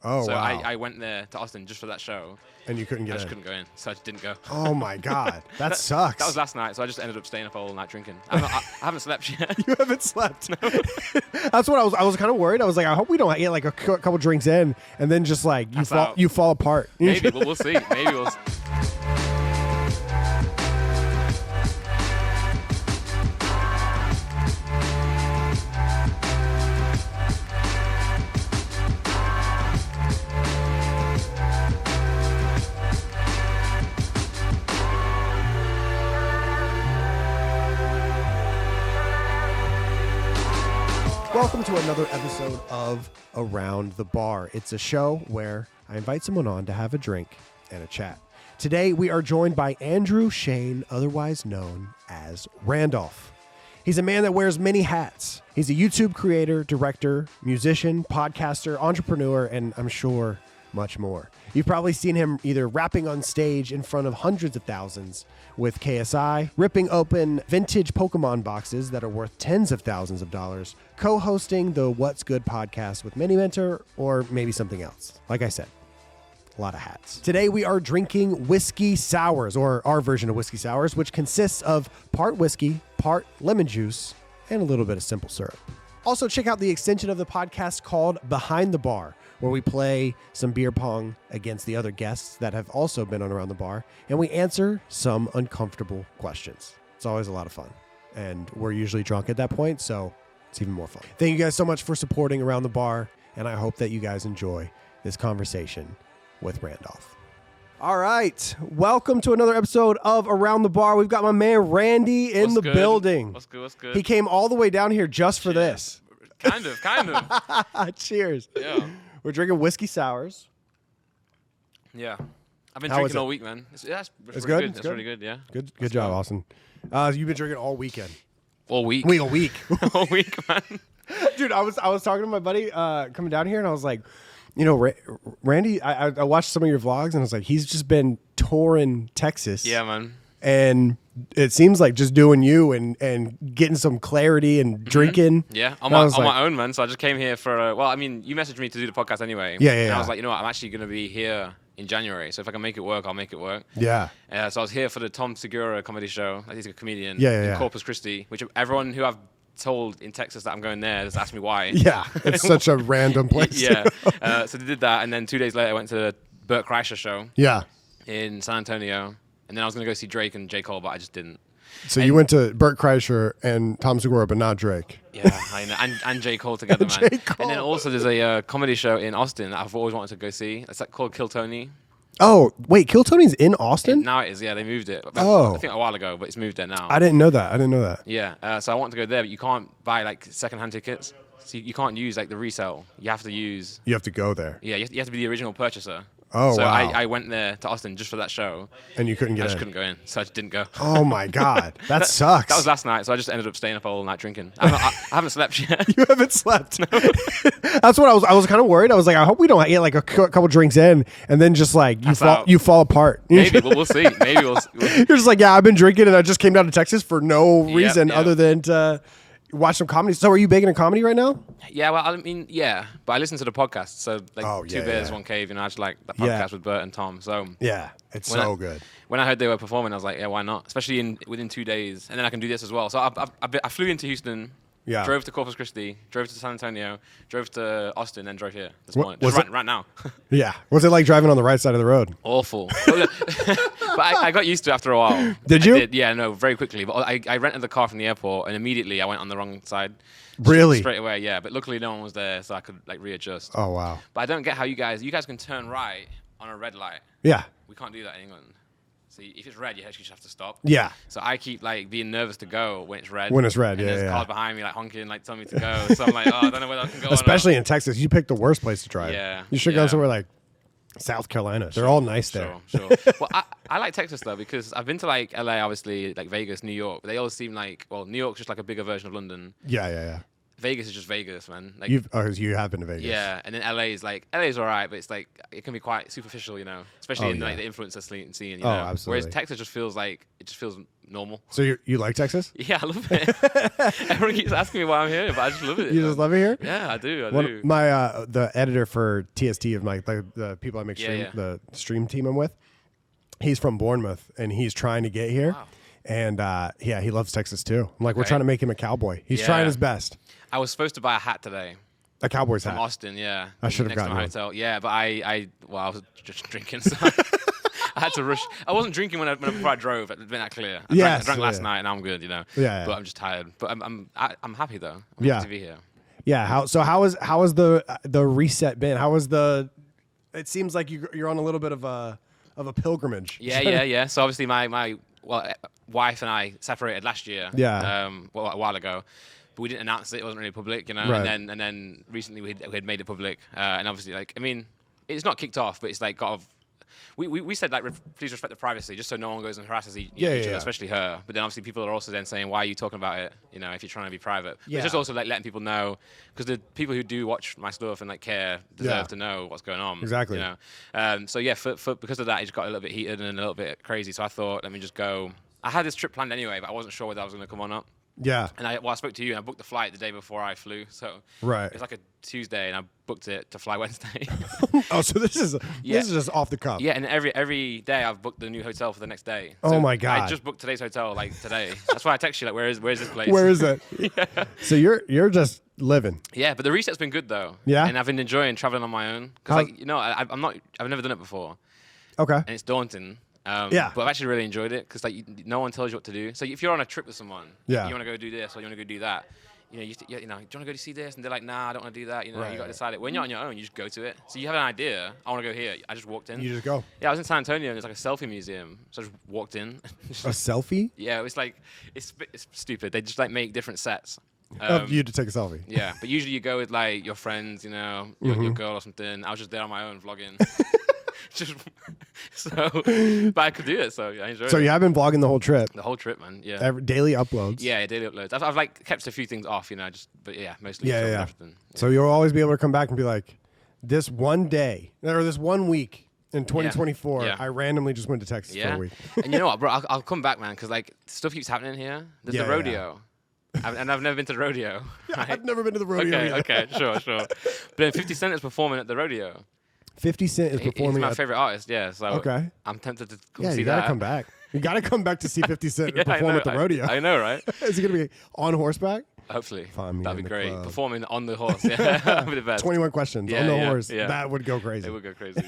Oh, so wow. I went there to Austin just for that show. And you couldn't get in? I just couldn't go in, so I just didn't go. Oh, my God. That sucks. That was last night, so I just ended up staying up all night drinking. I haven't slept yet. You haven't slept. No. That's what I was kind of worried. I was like, I hope we don't get like a couple drinks in and then just like you fall apart. Maybe, but we'll see. Maybe we'll. Welcome to another episode of Around the Bar. It's a show where I invite someone on to have a drink and a chat. Today, we are joined by Andrew Shane, otherwise known as Randolph. He's a man that wears many hats. He's a YouTube creator, director, musician, podcaster, entrepreneur, and I'm sure much more. You've probably seen him either rapping on stage in front of hundreds of thousands with KSI, ripping open vintage Pokemon boxes that are worth tens of thousands of dollars, co-hosting the What's Good podcast with Mini Mentor, or maybe something else. Like I said, a lot of hats. Today we are drinking whiskey sours, or our version of whiskey sours, which consists of part whiskey, part lemon juice, and a little bit of simple syrup. Also, check out the extension of the podcast called Behind the Bar, where we play some beer pong against the other guests that have also been on Around the Bar, and we answer some uncomfortable questions. It's always a lot of fun, and we're usually drunk at that point, so it's even more fun. Thank you guys so much for supporting Around the Bar, and I hope that you guys enjoy this conversation with Randolph. All right, welcome to another episode of Around the Bar. We've got my man Randy in the building. What's good? He came all the way down here just for this. Kind of. Cheers. Yeah. We're drinking whiskey sours. Yeah. I've been How drinking is it? all week, man. It's good? really good. It's It's really good, yeah. Good job, Austin. You've been drinking all weekend. All week. A week. All week, man. Dude, I was talking to my buddy coming down here, and I was like, you know, Randy, I watched some of your vlogs, and I was like, he's just been touring Texas. Yeah, man. And it seems like just doing you and getting some clarity and drinking. Yeah, on And my own, man. So I just came here for, well, I mean, you messaged me to do the podcast anyway. Yeah. And I was like, you know what, I'm actually going to be here in January. So if I can make it work, I'll make it work. Yeah. So I was here for the Tom Segura comedy show. He's a comedian Yeah. in Corpus Christi, which everyone who I've told in Texas that I'm going there just asked me why. Yeah, it's such a random place. Yeah. So they did that. And then 2 days later, I went to the Burt Kreischer show Yeah. in San Antonio. And then I was going to go see Drake and J. Cole, but I just didn't. So you went to Burt Kreischer and Tom Segura, but not Drake. Yeah, I know. And J. Cole together, man. J. Cole. And then also there's a comedy show in Austin that I've always wanted to go see. It's like called Kill Tony. Oh, wait, Kill Tony's in Austin? Now it is, yeah. They moved it. Oh. I think a while ago, but it's moved there now. I didn't know that. Yeah. So I want to go there, but you can't buy like secondhand tickets. So you can't use like the resale. You have to use. You have to go there. Yeah, you have to be the original purchaser. Oh, so wow. I went there to Austin just for that show. And you couldn't get I just in? couldn't go in, so I just didn't go. Oh, my God. That sucks. That was last night, so I just ended up staying up all night drinking. I haven't slept yet. You haven't slept. No. That's what I was kind of worried. I was like, I hope we don't get like a couple drinks in and then just like you fall apart. Maybe, but we'll see. Maybe we'll You're just like, yeah, I've been drinking and I just came down to Texas for no reason other than to watch some comedy. So are you big into comedy right now? Yeah, well, I mean, yeah, but I listen to the podcast. So like Two Bears, One Cave, I just like the podcast with Bert and Tom. So yeah, it's so good. When I heard they were performing, I was like, yeah, why not? Especially within 2 days, and then I can do this as well. So I flew into Houston. Yeah. Drove to Corpus Christi, drove to San Antonio, drove to Austin, then drove here this morning. Was Just right now. Yeah. Was it like driving on the right side of the road? Awful. But I got used to it after a while. Did you? Yeah, no, very quickly. But I rented the car from the airport, and immediately I went on the wrong side. Really? Straight away, yeah. But luckily no one was there, so I could like readjust. Oh, wow. But I don't get how you guys can turn right on a red light. Yeah. We can't do that in England. So if it's red, you actually just have to stop. Yeah. So I keep like being nervous to go when it's red. When it's red, and yeah, there's yeah. cars behind me like honking, like telling me to go. So I'm like, oh, I don't know whether I can go. Especially in Texas, you picked the worst place to drive. Yeah. You should go somewhere like South Carolina. They're all nice there. Sure. Well, I like Texas though because I've been to like LA, obviously, like Vegas, New York. They all seem like, well, New York's just like a bigger version of London. Yeah. Vegas is just Vegas, man. Like you have been to Vegas. Yeah, and then LA's alright, but it's like it can be quite superficial, especially in like the influencer scene. You know? Absolutely. Whereas Texas just feels normal. So you like Texas? Yeah, I love it. Everyone keeps asking me why I'm here, but I just love it. You just love it here? Yeah, I do. My the editor for TST of the people I make the stream team I'm with, he's from Bournemouth and he's trying to get here. Wow. And he loves Texas too. I'm like, we're trying to make him a cowboy. He's trying his best. I was supposed to buy a hat today. A Cowboys hat from Austin, yeah. I should have gotten my hotel. Yeah, but I was just drinking, so I had to rush. I wasn't drinking before I drove. It's been that clear. I drank last night, and I'm good, Yeah. But I'm just tired. But I'm happy though. I'm happy to be here. Yeah. How was the reset been? How was the? It seems like you're on a little bit of a pilgrimage. Yeah. So obviously my wife and I separated last year. Yeah. A while ago. But we didn't announce it. It wasn't really public, Right. And then recently we had made it public. And obviously, it's not kicked off, but it's like we said please respect the privacy, just so no one goes and harasses each other, especially her. But then obviously people are also then saying, why are you talking about it? If you're trying to be private. Yeah. It's just also like letting people know, because the people who do watch my stuff and like care deserve to know what's going on. Exactly. Because of that, it just got a little bit heated and a little bit crazy. So I thought, let me just go. I had this trip planned anyway, but I wasn't sure whether I was going to come or not. Yeah. And I spoke to you, and I booked the flight the day before I flew. So it's like a Tuesday, and I booked it to fly Wednesday. Oh, so this is just off the cuff. Yeah, and every day I've booked the new hotel for the next day. So oh my God! I just booked today's hotel today. That's why I text you where is this place? Where is it? Yeah. So you're just living. Yeah, but the reset's been good though. Yeah. And I've been enjoying traveling on my own because I've never done it before. Okay. And it's daunting. But I've actually really enjoyed it because no one tells you what to do. So if you're on a trip with someone, you want to go do this or you want to go do that. Do you want to go to see this? And they're like, nah, I don't want to do that. You got to decide it. When you're on your own, you just go to it. So you have an idea. I want to go here. I just walked in. You just go. Yeah, I was in San Antonio and there's like a selfie museum. So I just walked in. A selfie? Yeah, it's stupid. They just make different sets. Of you to take a selfie. Yeah, but usually you go with like your friends, your girl or something. I was just there on my own vlogging. But I could do it, so I enjoyed it. So you have been vlogging the whole trip? The whole trip, man. Yeah. Daily uploads? Yeah, daily uploads. I've kept a few things off, but mostly everything. Yeah. So you'll always be able to come back and be like, this one day or this 1 week in 2024, I randomly just went to Texas for a week. And you know what, bro? I'll come back, man, because stuff keeps happening here. There's the rodeo. And I've never been to the rodeo. Right? I've never been to the rodeo. Okay, sure. But then 50 Cent is performing at the rodeo. 50 Cent is performing. He's my favorite artist, so I'm tempted to come see that. Yeah, you gotta come back. You gotta come back to see 50 Cent perform at the rodeo. I know, right? Is he gonna be on horseback? Hopefully. That'd be great. Club. Performing on the horse. Yeah, that'd be the best. 21 questions on the horse. Yeah. That would go crazy. It would go crazy.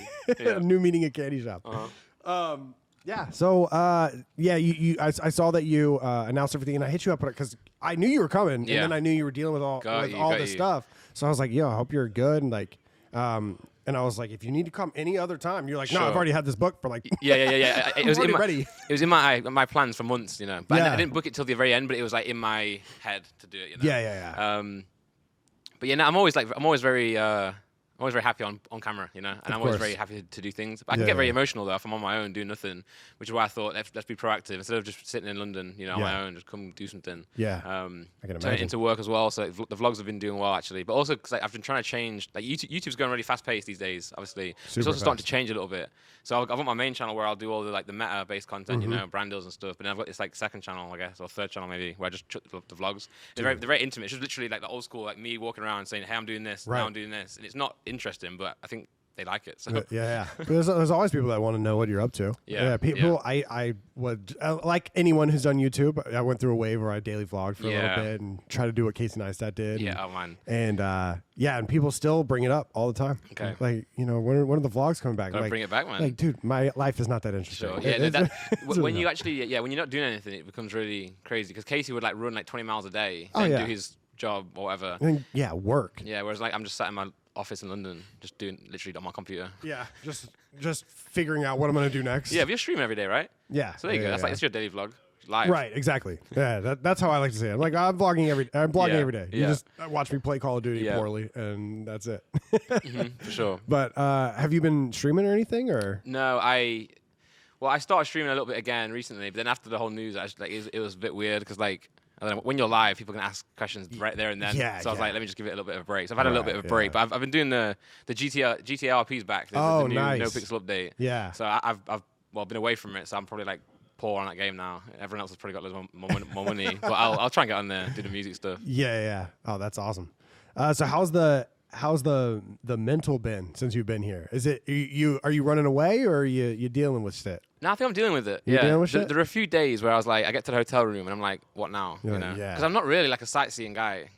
New meeting at Candy Shop. Uh-huh. Yeah. So, I saw that you announced everything, and I hit you up because I knew you were coming, and then I knew you were dealing with all this stuff. So I was like, "Yo, I hope you're good." And and I was like, "If you need to come any other time," you're like, "No, I've already had this booked for like." Yeah. It was ready. It was in my plans for months, But I didn't book it till the very end, but it was like in my head to do it, Yeah. But I'm always very. I'm always very happy on camera, and I'm always very happy to do things. But I can get very emotional though if I'm on my own doing nothing, which is why I thought let's be proactive instead of just sitting in London, on my own, just come do something. Yeah, I can imagine. Turn it into work as well. So the vlogs have been doing well actually, but also because I've been trying to change. Like YouTube's going really fast paced these days. Obviously, it's also starting to change a little bit. So I've got my main channel where I'll do all the meta based content, brand deals and stuff. But then I've got this second channel, I guess, or third channel maybe, where I just chuck the vlogs. They're very intimate. It's just literally like the old school, like me walking around saying, "Hey, I'm doing this. Now I'm doing this," and it's not interesting, but I think they like it. So yeah. But there's always people that want to know what you're up to. Yeah. People. Yeah. I would like anyone who's done YouTube. I went through a wave where I daily vlogged for a little bit and try to do what Casey Neistat did. Yeah. Oh man. And and people still bring it up all the time. Okay. Like when are the vlogs coming back? Gotta bring it back, man. Like, dude, my life is not that interesting. Sure. Yeah. When you actually, when you're not doing anything, it becomes really crazy. Because Casey would run 20 miles a day and do his job or whatever. And work. Yeah. Whereas I'm just sat in my office in London, just doing literally on my computer. Yeah, just figuring out what I'm gonna do next. Yeah, but you're streaming every day, right? Yeah. So there you go. That's your daily vlog, live. Right, exactly. Yeah, that's how I like to say it. I'm blogging every day. You just watch me play Call of Duty poorly, and that's it. For sure. But have you been streaming or anything, or? No, I started streaming a little bit again recently, but then after the whole news, it was a bit weird because And then when you're live, people can ask questions right there and then. Yeah, so I was like, let me just give it a little bit of a break. So I've had a little bit of a yeah. break, but I've been doing the GTA RP's back. The new nice. No Pixel update. Yeah. So I've been away from it, so I'm probably like poor on that game now. Everyone else has probably got loads more money, but I'll try and get on there, do the music stuff. Yeah. Oh, that's awesome. So how's the mental been since you've been here? Is it are you running away or are you dealing with shit? No, I think I'm dealing with it. You're dealing with shit? There are a few days where I was like, I get to the hotel room and I'm like, what now? Yeah, You know, yeah. because I'm not really like a sightseeing guy.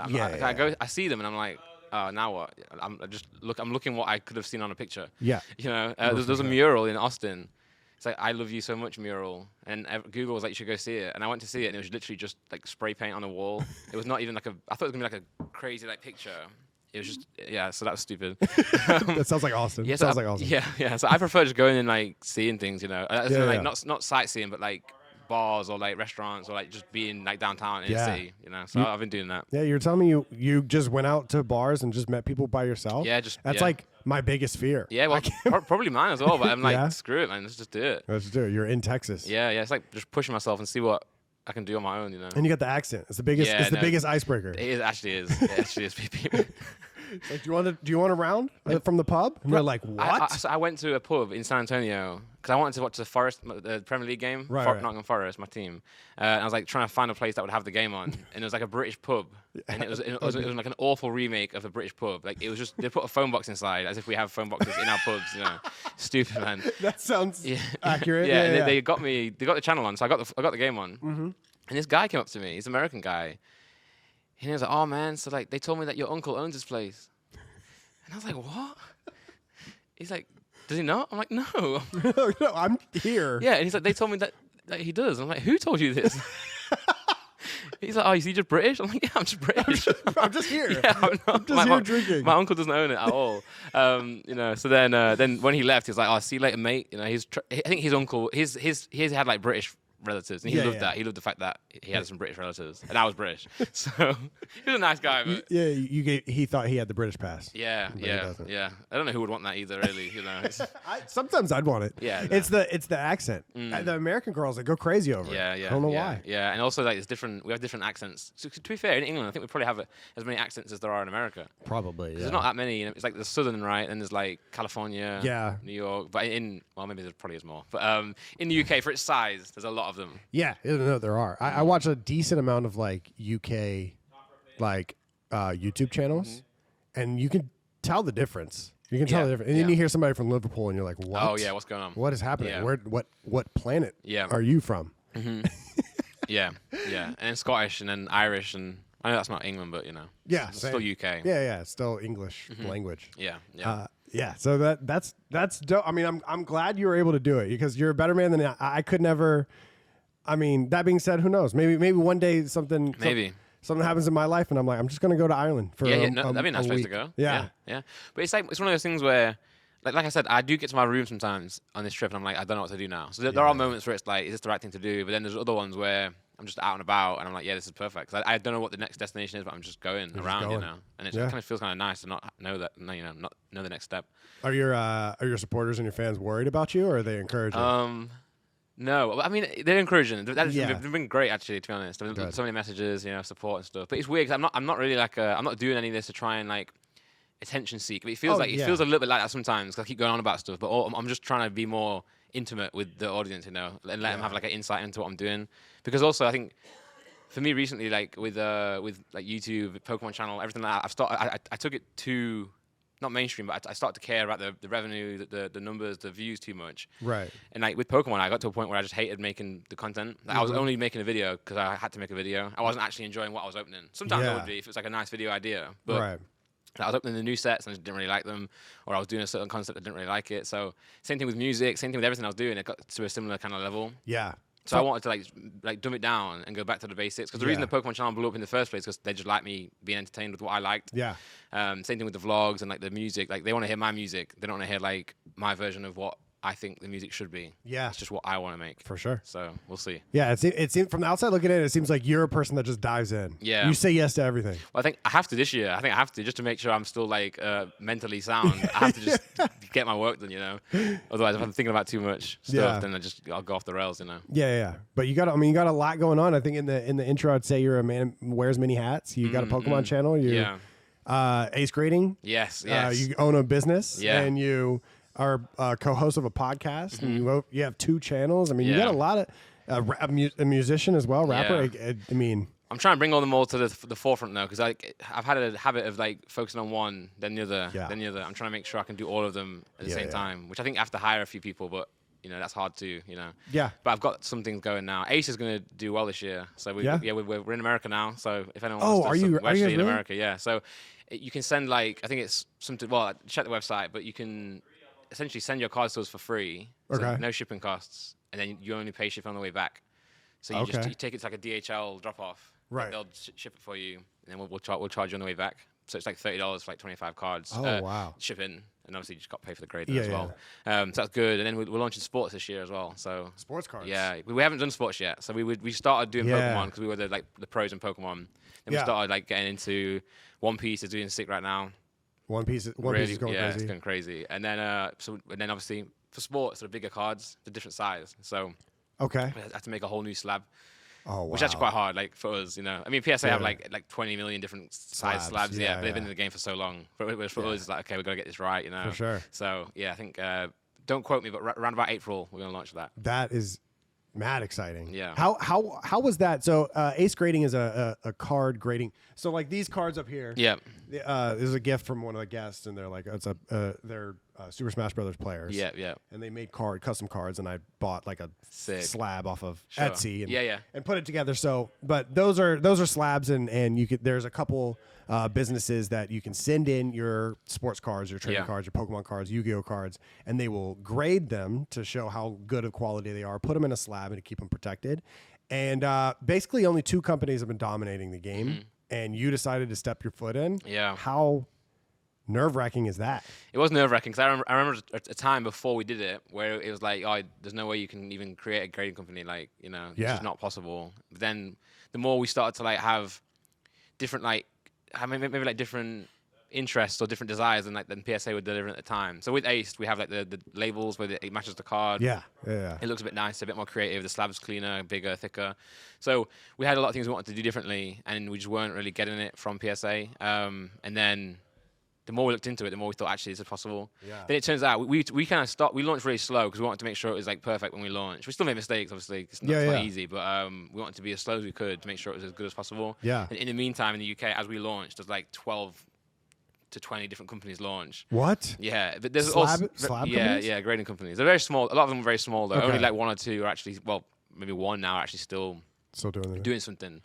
Yeah. I see them and I'm like, oh, now what? I'm looking what I could have seen on a picture. Yeah. You know, there's a mural in Austin. It's like, I love you so much mural. And Google was like, you should go see it. And I went to see it and it was literally just like spray paint on a wall. It was not even like I thought it was gonna be like a crazy like picture. It was just, so that was stupid. That sounds like Austin. Yeah, sounds like Austin. Yeah. So I prefer just going and like seeing things, you know. Yeah. Not sightseeing, but like bars or like restaurants or like just being like downtown in the city, you know. So I've been doing that. Yeah, you're telling me you just went out to bars and just met people by yourself? Yeah, that's like my biggest fear. Yeah, well, probably mine as well. But I'm like, screw it, man. Let's just do it. Let's do it. You're in Texas. Yeah. It's like just pushing myself and see what I can do on my own, you know. And you got the accent. It's the biggest. Yeah, the biggest icebreaker. It actually is. Like, do you want a round from the pub? And they're like, what? I went to a pub in San Antonio because I wanted to watch the Premier League game, right. Nottingham Forest, my team. And I was like trying to find a place that would have the game on, and it was like a British pub, and it was like an awful remake of a British pub. Like it was just they put a phone box inside, as if we have phone boxes in our pubs. You know, stupid, man. That sounds accurate. And they got the channel on, so I got the game on. Mm-hmm. And this guy came up to me. He's an American guy. And he was like, "Oh man, so like they told me that your uncle owns this place." And I was like, "What?" He's like, "Does he not?" I'm like, "No." No, I'm here. Yeah, and he's like, "They told me that he does." I'm like, "Who told you this?" He's like, "Oh, you just British?" I'm like, "Yeah, I'm just British. I'm just here. Yeah, I'm just here drinking." My uncle doesn't own it at all. You know. So then when he left, he was like, "Oh, see you later, mate." You know, I think his uncle, he had like British relatives, and he loved that. He loved the fact that he had some British relatives, and I was British. So he was a nice guy. But he thought he had the British pass. Yeah. I don't know who would want that either, really. You know, sometimes I'd want it. Yeah, it's the accent. The American girls that go crazy over it. I don't know why. Yeah, and also like it's different. We have different accents. So, to be fair, in England, I think we probably have as many accents as there are in America. Probably. There's not that many. You know, it's like the southern, right? And there's like California, New York. But maybe there probably is more. But in the UK, for its size, there's a lot of them. Yeah, no, there are. I watch a decent amount of like UK, like YouTube channels, and you can tell the difference. You can tell the difference, and then you hear somebody from Liverpool, and you're like, "What? Oh yeah, what's going on? What is happening? Yeah. What planet? Are you from?" Mm-hmm. Yeah, and Scottish, and then Irish, and I know that's not England, but you know, it's still UK. Yeah, still English language. Yeah. So that's dope. I mean, I'm glad you were able to do it because you're a better man than I could never. I mean, that being said, who knows? Maybe one day something happens in my life, and I'm like, I'm just gonna go to Ireland for that'd be a nice place to go. Yeah. But it's one of those things where, like I said, I do get to my room sometimes on this trip, and I'm like, I don't know what to do now. So there are moments where it's like, is this the right thing to do? But then there's other ones where I'm just out and about, and I'm like, yeah, this is perfect. Cause I don't know what the next destination is, but I'm just going around, you know. And it kind of feels kind of nice to not know the next step. Are your supporters and your fans worried about you, or are they encouraging? No, I mean they're encouraging. They've been great, actually. To be honest, there's been so many messages, you know, support and stuff. But it's weird because I'm not really like I'm not doing any of this to try and like attention seek. But it feels feels a little bit like that sometimes. Cause I keep going on about stuff, but I'm just trying to be more intimate with the audience, you know, and let them have like an insight into what I'm doing. Because also I think for me recently, like with like YouTube, Pokemon channel, everything like that, I took it to not mainstream, but I started to care about the revenue, the numbers, the views too much. Right. And like with Pokemon, I got to a point where I just hated making the content. Like I was only making a video because I had to make a video. I wasn't actually enjoying what I was opening. Sometimes I would be if it was like a nice video idea. But I was opening the new sets and I just didn't really like them, or I was doing a certain concept I didn't really like it. So same thing with music, same thing with everything I was doing. It got to a similar kind of level. Yeah. So I wanted to like dumb it down and go back to the basics. Because the reason the Pokemon channel blew up in the first place because they just like me being entertained with what I liked. Yeah. Same thing with the vlogs and like the music. Like they want to hear my music. They don't want to hear like my version of what I think the music should be. Yeah. It's just what I want to make. For sure. So we'll see. Yeah, it seems from the outside looking at it seems like you're a person that just dives in. Yeah. You say yes to everything. Well, I think I have to this year. I think I have to just to make sure I'm still like mentally sound. I have to just get my work done, you know. Otherwise, if I'm thinking about too much stuff, then I'll go off the rails, you know. Yeah. But you got a lot going on. I think in the intro, I'd say you're a man who wears many hats. You got a Pokemon channel. You're ace grading. Yes. You own a business. Yeah. And you are co-host of a podcast, and you have 2 channels. I mean, you got a lot of a musician as well, rapper. Yeah. I mean, I'm trying to bring all them all to the forefront now because I've had a habit of like focusing on one, then the other, then the other. I'm trying to make sure I can do all of them at the same time, which I think I have to hire a few people, but you know that's hard too, you know. Yeah. But I've got some things going now. Ace is going to do well this year, so we're in America now. So if anyone wants to, we're actually in America, yeah. So you can send like I think it's something. Well, check the website, but you can essentially send your cards to us for free. So no shipping costs, and then you only pay shipping on the way back. So you just take it to like a DHL drop off. Right. They'll ship it for you, and then we'll charge you on the way back. So it's like $30 for like 25 cards. Oh wow. Shipping, and obviously you just got to pay for the grading as well. So that's good. And then we're launching sports this year as well. So sports cards. Yeah, we haven't done sports yet. So we started doing Pokemon because we were the pros in Pokemon. Then we started like getting into One Piece is doing sick right now. One Piece is going crazy. It's going crazy. And then obviously for sports, the bigger cards, the different size. So we had to make a whole new slab. Oh, wow. Which is actually quite hard, like for us, you know. I mean, PSA have like 20 million different size slabs, but they've been in the game for so long. For us, it's like, okay, we've got to get this right, you know. For sure. So yeah, I think don't quote me, but around about April we're going to launch that. That is mad exciting. Yeah. How was that? So ace grading is a card grading. So like these cards up here. Yeah. There's a gift from one of the guests, and they're like, they're Super Smash Brothers players. Yeah. And they made custom cards, and I bought like a slab off of Sure. Etsy. And, and put it together. So, but those are slabs, and you could. There's a couple businesses that you can send in your sports cards, your trading cards, your Pokemon cards, Yu-Gi-Oh cards, and they will grade them to show how good of quality they are. Put them in a slab and to keep them protected. And basically, only 2 companies have been dominating the game, and you decided to step your foot in. Yeah. How nerve-wracking is that? It was nerve-wracking because I remember a time before we did it where it was like, oh, there's no way you can even create a grading company, like, you know, it's just not possible. But then the more we started to like have different maybe like different interests or different desires than PSA would deliver at the time. So with Ace, we have like the labels where it matches the card. Yeah. It looks a bit nicer, a bit more creative. The slab's cleaner, bigger, thicker. So we had a lot of things we wanted to do differently, and we just weren't really getting it from PSA. And then the more we looked into it, the more we thought actually this is possible. Yeah. Then it turns out we kind of stopped. We launched really slow because we wanted to make sure it was like perfect when we launched. We still made mistakes, obviously. It's not easy, but we wanted to be as slow as we could to make sure it was as good as possible. Yeah. And in the meantime, in the UK, as we launched, there's like 12 to 20 different companies launch. What? Yeah, but there's slab companies? Yeah, grading companies. They're very small. A lot of them are very small though. Only like 1 or 2 are actually, well, maybe 1 now are actually still doing something.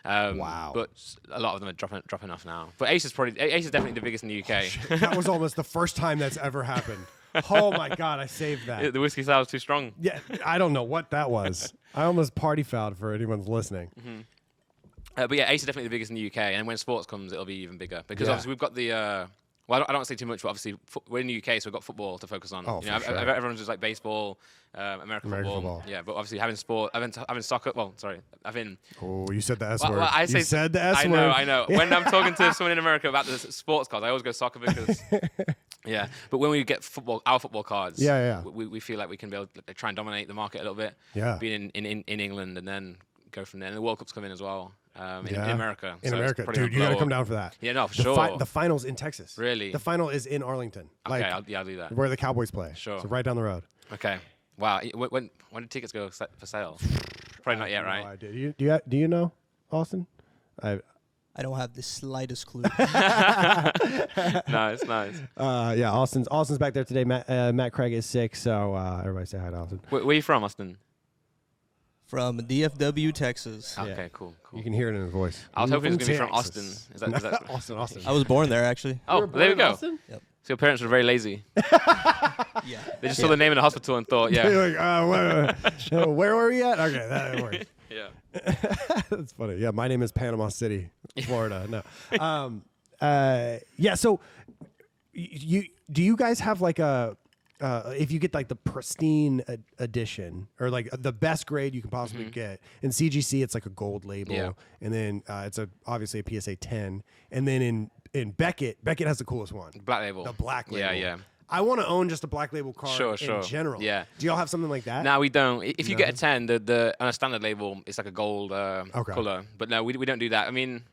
Wow. But a lot of them are dropping off now. But Ace is definitely the biggest in the UK. That was almost the first time that's ever happened. Oh my God, I saved that. The whiskey sour was too strong. Yeah, I don't know what that was. I almost party fouled for anyone's listening. But yeah, Ace is definitely the biggest in the UK, and when sports comes, it'll be even bigger because obviously we've got the. Well, I don't want to say too much, but obviously we're in the UK, so we've got football to focus on. Oh, you know, for sure. Everyone's just like baseball, American football. Yeah, but obviously having soccer. Well, sorry, Oh, you said the S word. Well, you said the S word. I know. When I'm talking to someone in America about the sports cards, I always go soccer because. Yeah, but when we get our football cards, we feel like we can be able to try and dominate the market a little bit. Yeah. Being in England and then go from there. And the World Cup's coming as well. In America. In America. Dude, you got to come down for that. Yeah, no, for sure. The final's in Texas. Really? The final is in Arlington. Okay, I'll do that. Where the Cowboys play. Sure. So right down the road. Okay. Wow. When did tickets go for sale? Probably not yet, right? No idea. Do you know, Austin? I don't have the slightest clue. Nice. Yeah, Austin's back there today. Matt Craig is sick, so everybody say hi to Austin. Where are you from, Austin? From DFW, Texas. Okay, cool. You can hear it in his voice. I was hoping it was going to be from Austin. Is that Austin. I was born there, actually. Oh, there we go. Austin? Yep. So your parents were very lazy. Yeah. They just saw the name in the hospital and thought, yeah. Like, where were we at? Okay, that works. Yeah. That's funny. Yeah, my name is Panama City, Florida. No. Yeah. So, do you guys have like a if you get like the pristine edition or like the best grade you can possibly get. In CGC, it's like a gold label, and then it's obviously a PSA 10, and then in Beckett has the coolest one, Black label, the black label. Yeah. I want to own just a black label card in general. Yeah. Do y'all have something like that? No, we don't. If you get a 10, the on a standard label, it's like a gold color. But no, we don't do that. I mean,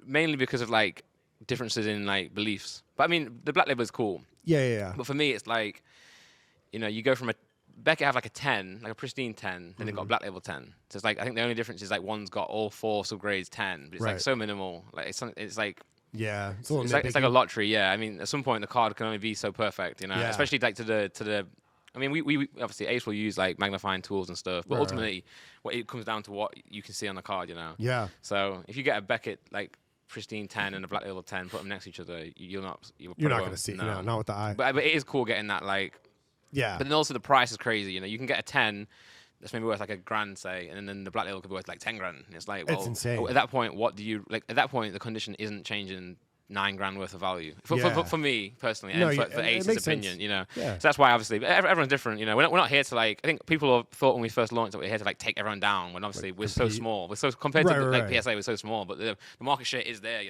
mainly because of like differences in like beliefs. But I mean, the black label is cool. Yeah. But for me, it's like, you go from Beckett have like a 10, like a pristine 10, then they've got a black label 10. So it's like, I think the only difference is like one's got all 4 subgrades 10, but it's like so minimal. Like it's like, yeah, it's like a lottery. Yeah, I mean, at some point the card can only be so perfect, especially like to the. I mean, we obviously Ace will use like magnifying tools and stuff, but ultimately, what it comes down to what you can see on the card, Yeah. So if you get a Beckett like pristine 10 and a black label 10, put them next to each other, you're not going to see. No, not with the eye. But it is cool getting that like. Yeah. But then also the price is crazy. You can get a 10 that's maybe worth like $1,000, say, and then the black label could be worth like 10 grand. And it's like, well, it's insane. At that point, what do you like? At that point, the condition isn't changing. $9,000 worth of value for me personally, and for Ace's opinion, Yeah. So that's why obviously everyone's different. We're not here to like. I think people have thought when we first launched that we're here to like take everyone down. When obviously we're so small. We're so compared to like PSA, we're so small. But the market share is there.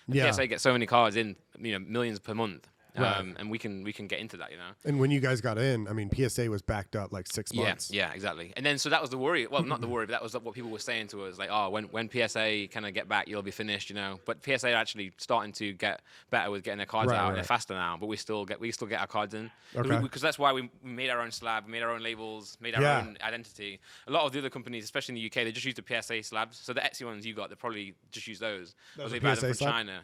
The PSA gets so many cards in, millions per month. And we can get into that, And when you guys got in, I mean, PSA was backed up like 6 months. Yeah, exactly. And then so that was the worry. Well, not the worry, but that was what people were saying to us, like, oh, when PSA kind of get back, you'll be finished, But PSA are actually starting to get better with getting their cards out. And they're faster now, but we still get our cards in. Because that's why we made our own slab, made our own labels, made our own identity. A lot of the other companies, especially in the UK, they just use the PSA slabs. So the Etsy ones you got, they probably just use those. Those they are buy PSA them from slab? China.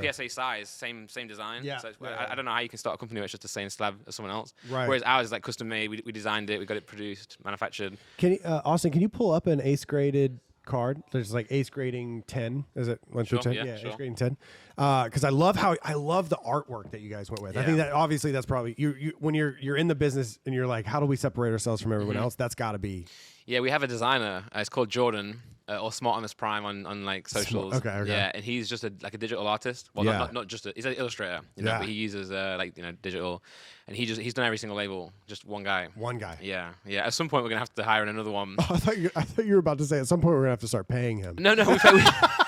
The PSA size, same design. Yeah. So I don't know how you can start a company where it's just the same slab as someone else. Right. Whereas ours is like custom made. We designed it. We got it produced, manufactured. Can you, Austin? Can you pull up an Ace graded card? There's like Ace grading 10. Is it 1 through 10? Yeah, Ace grading 10. Because I love the artwork that you guys went with. I think that obviously that's probably you when you're in the business and you're like, how do we separate ourselves from everyone else? That's got to be. Yeah, we have a designer. It's called Jordan. Or Smart on this Prime on like socials. Okay. Yeah, and he's just a digital artist. Well, not just he's an illustrator, but he uses digital, and he's done every single label. Just one guy. Yeah. At some point, we're gonna have to hire another one. Oh, I thought you were about to say at some point we're gonna have to start paying him. No, we pay.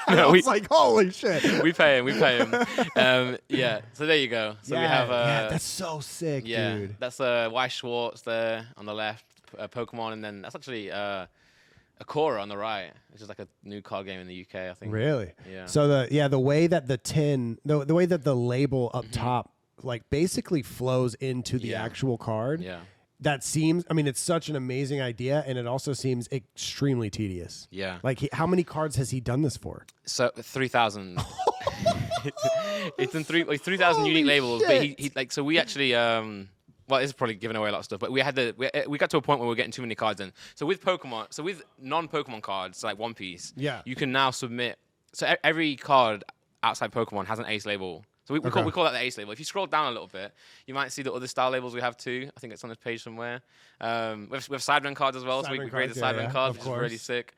I was like, holy shit. We pay him. Yeah. So there you go. So we have. That's so sick, dude. That's Y Schwartz there on the left, Pokemon, and then that's actually. Akora on the right, which is like a new card game in the UK, I think. Really? Yeah. So the way that the tin, the way that the label up top, like basically flows into the actual card. Yeah. That seems, I mean, it's such an amazing idea, and it also seems extremely tedious. Yeah. Like, how many cards has he done this for? So 3,000. It's in 3,000 unique labels, but he like so we actually well, it's probably giving away a lot of stuff, but we got to a point where we were getting too many cards in. So with non-Pokemon cards, like One Piece, you can now submit. So every card outside Pokemon has an Ace label. So we call that the Ace label. If you scroll down a little bit, you might see the other style labels we have too. I think it's on this page somewhere. We have Sidemen cards as well, so we created Sidemen cards, which is really sick.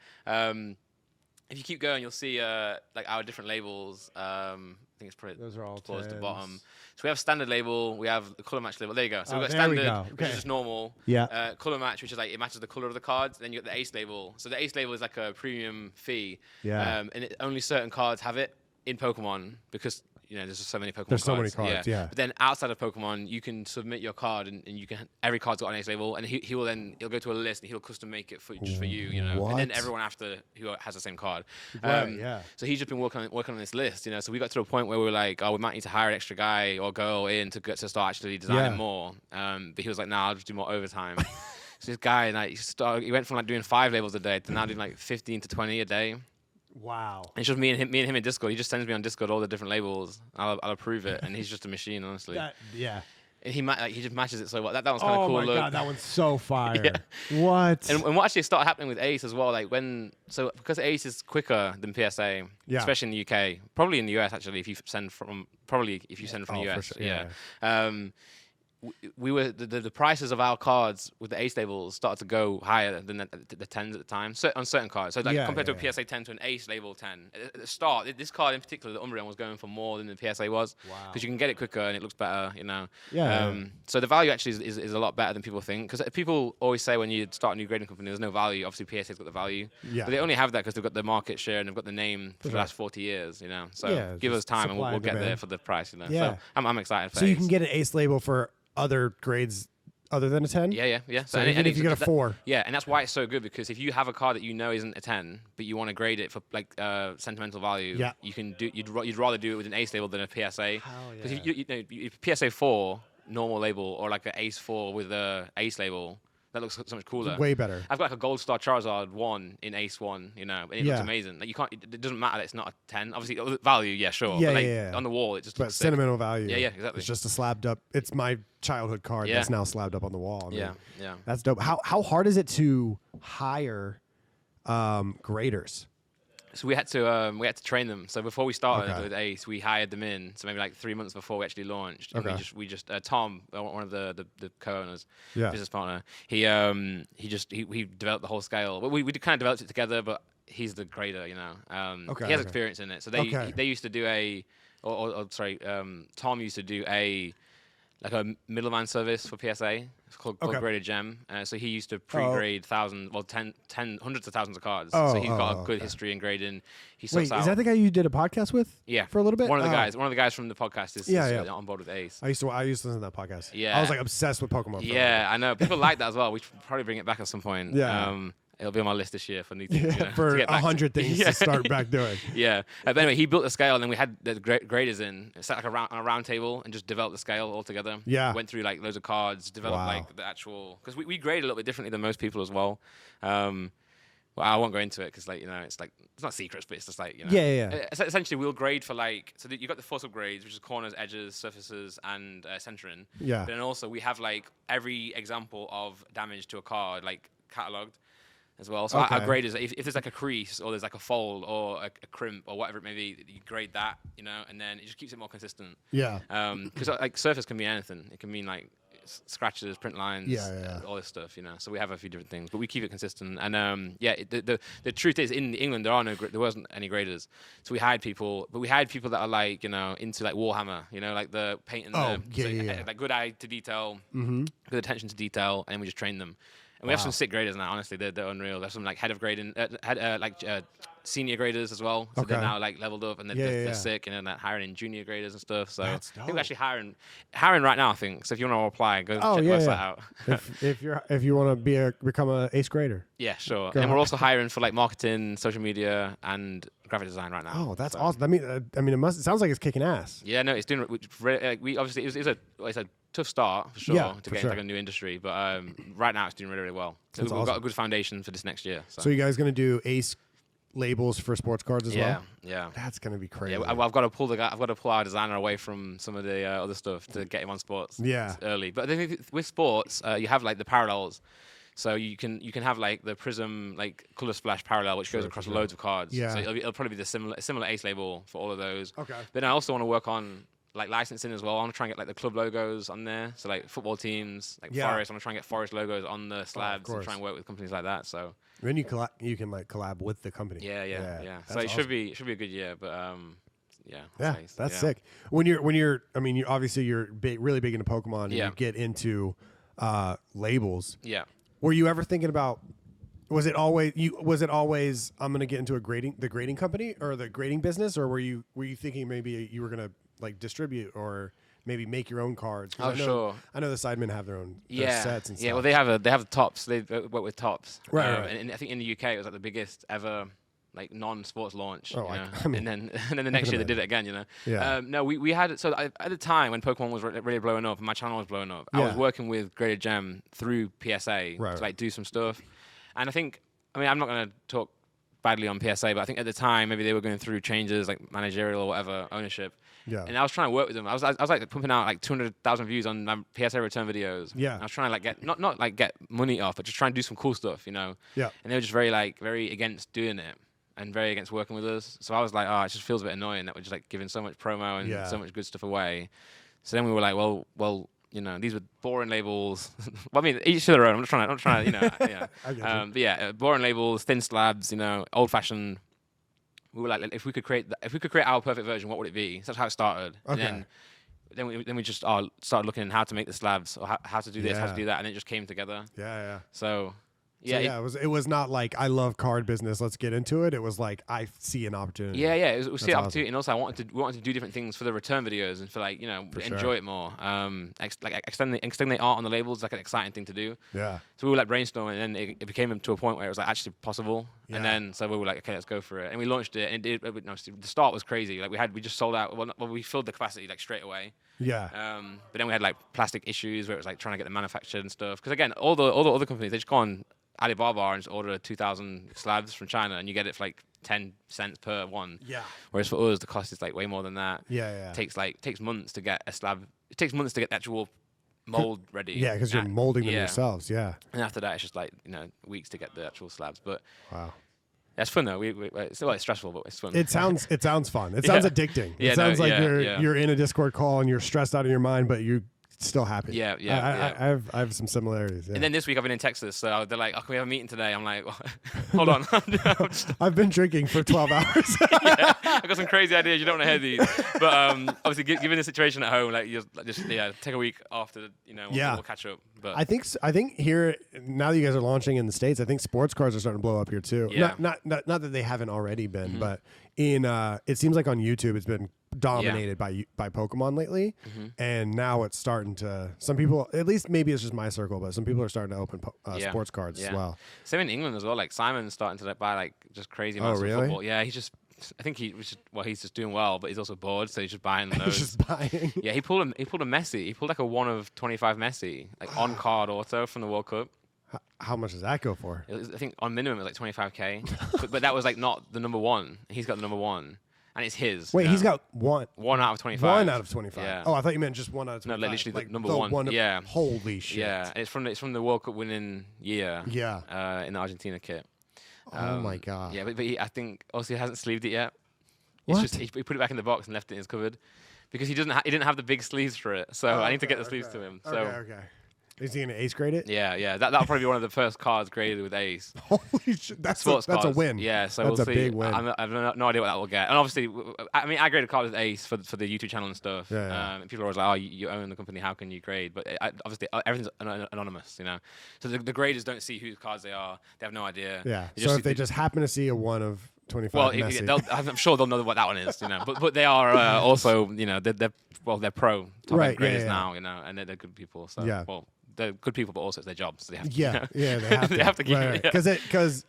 If you keep going, you'll see like our different labels. I think it's probably those are all towards the bottom. So we have standard label, we have the color match label. There you go. So we've got standard, which is just normal. Yeah. Color match, which is like it matches the color of the cards. Then you got the Ace label. So the Ace label is like a premium fee. Yeah. And only certain cards have it in Pokemon because there's just so many Pokemon cards. There's so many cards, yeah. But then outside of Pokemon, you can submit your card, and you can every card's got an Ace label, and he'll go to a list and he'll custom make it just for you, What? And then everyone after who has the same card. Yeah. So he's just been working on this list, So we got to a point where we were like, oh, we might need to hire an extra guy or girl in to start actually designing more. But he was like, nah, I'll just do more overtime. So this guy, like, he went from like doing 5 labels a day to now doing like 15 to 20 a day. Wow. And it's just me and him in Discord. He just sends me on Discord all the different labels. I'll approve it, and he's just a machine, honestly. Yeah. And he just matches it so well. That one's kind of cool. Oh my god, that one's so fire. Yeah. What? And what actually started happening with Ace as well, like because Ace is quicker than PSA, especially in the UK, probably in the US actually. If you send from the US, for sure. we were the prices of our cards with the ace labels started to go higher than the 10s at the time, on certain cards. So like compared to a PSA 10 to an ace label 10, at the start, this card in particular, the Umbreon, was going for more than the PSA was. Wow. Because you can get it quicker and it looks better, you know. Yeah. So the value actually is a lot better than people think. Because people always say when you start a new grading company, there's no value. Obviously, PSA's got the value. Yeah. But they only have that because they've got the market share and they've got the name for the last 40 years, you know. So give us time and we'll get there for the price, you know. Yeah. So I'm excited for So ace. you can get an ace label for other grades other than a 10? Yeah. So even if you get a 4. Yeah, and that's why it's so good, because if you have a card that you know isn't a 10, but you want to grade it for like sentimental value, you can do. You'd rather do it with an ace label than a PSA. Because you know, PSA 4 normal label or like an ace 4 with a ace label, that looks so much cooler. Way better. I've got like a Gold Star Charizard 1 in Ace 1, you know, and it looks amazing. Like you can't. It doesn't matter that it's not a 10. Obviously, value, yeah, sure. Yeah, but like on the wall, it just but looks sentimental value. Yeah, exactly. It's just a slabbed up. It's my childhood card that's now slabbed up on the wall. I mean, yeah. That's dope. How hard is it to hire graders? So we had to train them. So before we started with Ace, we hired them in. So maybe like 3 months before we actually launched. And we just Tom, one of the co-owners, business partner, he developed the whole scale. But we kind of developed it together. But he's the grader, you know. He has experience in it. So they used to do Tom used to do a middleman service for PSA. It's called Graded Gem. So he used to pre-grade hundreds of thousands of cards. So he's got a good history in grading. He Wait, is that the guy you did a podcast with? Yeah, for a little bit. One of the guys from the podcast is on board with Ace. I used to listen to that podcast. Yeah, I was like obsessed with Pokemon. Yeah, I know people like that as well. We should probably bring it back at some point. Yeah. It'll be on my list this year for new things. For 100 things to start back doing. Yeah. But anyway, he built the scale, and then we had the graders in. It sat like on a round table and just developed the scale all together. Yeah. Went through like loads of cards, developed like the actual. Because we grade a little bit differently than most people as well. Well, I won't go into it because, like, you know, it's not secrets, but it's just like, you know. Yeah. Essentially, we'll grade for so you got the 4 subgrades, which is corners, edges, surfaces, and centering. Yeah. But then also we have like every example of damage to a card like catalogued as well. So our grade is if there's like a crease or there's like a fold or a crimp or whatever it may be, you grade that, you know, and then it just keeps it more consistent. Yeah. Because like surface can mean anything. It can mean like scratches, print lines, all this stuff, you know. So we have a few different things, but we keep it consistent. And the truth is, in England there wasn't any graders, so we hired people, but we hired people that are like, you know, into like Warhammer, you know, like the painting, like good eye to detail, good attention to detail, and we just train them. And we have some sick graders now. Honestly, they're unreal. There's some like head of grading, senior graders as well. So they're now like leveled up and they're sick, and then they're hiring in junior graders and stuff. So I think we're actually hiring right now. I think so. If you want to apply, go check the website out. if you want to become an ace grader. Yeah, sure. And we're also hiring for like marketing, social media, and graphic design right now. Oh, that's awesome. I mean, it sounds like it's kicking ass. Yeah, no, it's doing. We obviously it's a tough start for sure to get into like a new industry, but right now it's doing really, really well. So we've got a good foundation for this next year. So you guys going to do ace labels for sports cards as well? Yeah. That's going to be crazy. Yeah, I've got to pull our designer away from some of the other stuff to get him on sports. Yeah. Early, but I think with sports, you have like the parallels. So you can have like the Prism like color splash parallel, which goes across loads of cards. Yeah. So it'll probably be the similar ace label for all of those. Okay. But I also want to work on like licensing as well. I want to try and get like the club logos on there. So like football teams, like Forest. I want to try and get Forest logos on the slabs and try and work with companies like that. So then you can like collab with the company. Yeah. So it should be a good year. But that's sick. When you're obviously you're really big into Pokemon. And you get into labels. Yeah. Were you ever thinking about? Was it always I'm going to get into the grading company or the grading business, or were you thinking maybe you were going to like distribute or maybe make your own cards? Sure. I know the Sidemen have their own sets and stuff. Yeah, well they have Tops. They work with Tops. Right. And I think in the UK it was like the biggest ever like non-sports launch. Oh, and then the next year they did it again. You know. Yeah. No, we had it. So at the time when Pokemon was really blowing up and my channel was blowing up, I was working with Graded Gem through PSA to like do some stuff. And I'm not going to talk badly on PSA, but I think at the time maybe they were going through changes like managerial or whatever ownership. Yeah. And I was trying to work with them. I was like pumping out like 200,000 views on my PSA return videos. Yeah. And I was trying to like get not like get money off, but just try and do some cool stuff, you know. Yeah. And they were just very against doing it and very against working with us. So I was like, it just feels a bit annoying that we're just like giving so much promo and so much good stuff away. So then we were like, well, these were boring labels. Well, I mean, each to their own. I'm not trying to, yeah. But yeah, boring labels, thin slabs, old-fashioned. We were like, if we could create our perfect version, what would it be? So that's how it started. Okay. And then we just started looking at how to make the slabs, or how to do this, how to do that, and it just came together. Yeah. So. Yeah, it was not like I love card business. Let's get into it. It was like I see an opportunity. Yeah. It was see an opportunity, and also we wanted to do different things for the return videos and for like enjoy it more. Extend the art on the labels is like an exciting thing to do. Yeah. So we were like brainstorming, and then it became to a point where it was like actually possible. Yeah. And then so we were like, okay, let's go for it, and we launched it. And the start was crazy. Like we just sold out. Well, we filled the capacity like straight away. Yeah. But then we had like plastic issues where it was like trying to get them manufactured and stuff. Because again, all the other companies, they just go on Alibaba and just order 2,000 slabs from China, and you get it for like 10 cents per one. Yeah. Whereas for us, the cost is like way more than that. Yeah. It takes months to get a slab. It takes months to get the actual mold ready. Yeah, because you're molding them yourselves. Yeah. And after that, it's just like weeks to get the actual slabs. But wow. That's fun though. It's stressful, but it's fun. It sounds fun. It sounds addicting. Yeah, it sounds like you're in a Discord call and you're stressed out of your mind, but you're still happy. Yeah. I have some similars. Yeah. And then this week I've been in Texas, so they're like, "Oh, can we have a meeting today?" I'm like, "Hold on." I've been drinking for 12 hours. I got some crazy ideas. You don't want to hear these, but obviously, given the situation at home, like just take a week after, we'll catch up. But I think here now that you guys are launching in the States, I think sports cards are starting to blow up here too. Yeah. Not that they haven't already been, but it seems like on YouTube it's been dominated by Pokemon lately, and now it's starting to. Some people, at least maybe it's just my circle, but some people are starting to open sports cards as well. Same in England as well. Like Simon's starting to buy like just crazy amounts of football. Yeah, he's just doing well, but he's also bored, so he's just buying those. He's just buying. Yeah, he pulled a Messi. He pulled like a 1 of 25 Messi, like on card auto from the World Cup. How much does that go for? I think on minimum it was like 25K, but that was like not the number one. He's got the number one, and it's his. Wait, he's got one out of 25. 1 out of 25. Yeah. Oh, I thought you meant just 1 out of 25. No, literally like number one. Yeah. Holy shit. Yeah, it's from the World Cup winning year. Yeah. In the Argentina kit. Oh my god. Yeah, but I think also he hasn't sleeved it yet. What? It's just he put it back in the box and left it in his cupboard because he didn't have the big sleeves for it. So I need to get the sleeves to him. So okay. Is he gonna ace grade it? Yeah. That'll probably be one of the first cards graded with ace. Holy shit! That's a win. Yeah, so that's we'll see. a big win. I have no idea what that will get. And obviously, I graded cards with ace for the YouTube channel and stuff. Yeah. And people are always like, "Oh, you own the company. How can you grade?" But obviously, everything's anonymous. So the graders don't see whose cards they are. They have no idea. Yeah. So if they just happen to see a 1 of 25, well, I'm sure they'll know what that one is. But they are also they're pro top end graders now. And they're good people. So well. They're good people, but also it's their job, so they have to. They have to. They have to keep it. Because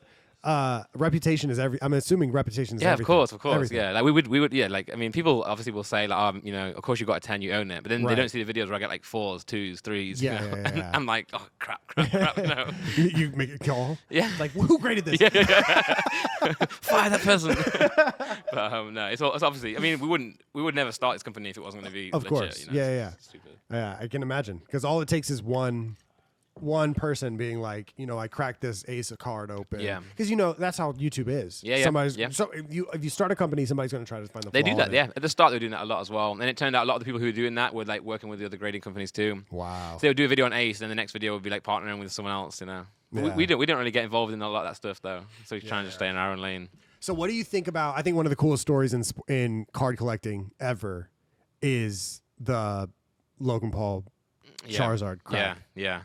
reputation is I'm assuming reputation is everything. Of course. Everything. Yeah, like we would. Yeah, like I mean, people obviously will say like, of course you got a 10, you own it, but then they don't see the videos where I get like 4s, 2s, 3s. Yeah. And I'm like, oh crap. You make a call. Yeah. Like who graded this? Yeah. Fire that person. But no, it's obviously. I mean, we would never start this company if it wasn't going to be. Of legit, course. Yeah. Stupid. Yeah, I can imagine because all it takes is one person being like, I cracked this ace card open. Yeah. Because that's how YouTube is. Yeah. So if you start a company, somebody's going to try to find the flaw. They do that. Yeah. At the start, they were doing that a lot as well, and it turned out a lot of the people who were doing that were like working with the other grading companies too. Wow. So they would do a video on ace, and then the next video would be like partnering with someone else. Yeah. We don't really get involved in a lot of that stuff though. So we're trying to stay in our own lane. So what do you think about? I think one of the coolest stories in card collecting ever is the Logan Paul Charizard crack. Yeah.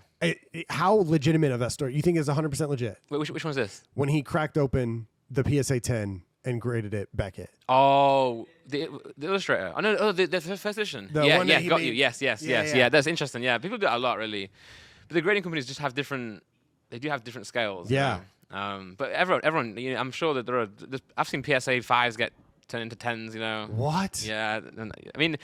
How legitimate of that story? You think is 100% legit? Wait, which one's this? When he cracked open the PSA 10 and graded it Beckett. Oh, the illustrator. Oh no, the first edition. The one that he got made? you. Yes. Yeah, that's interesting. Yeah, people do that a lot really, but the grading companies just have different. They do have different scales. Yeah. But everyone, I'm sure that I've seen PSA 5s get turned into 10s. What? Yeah, I mean,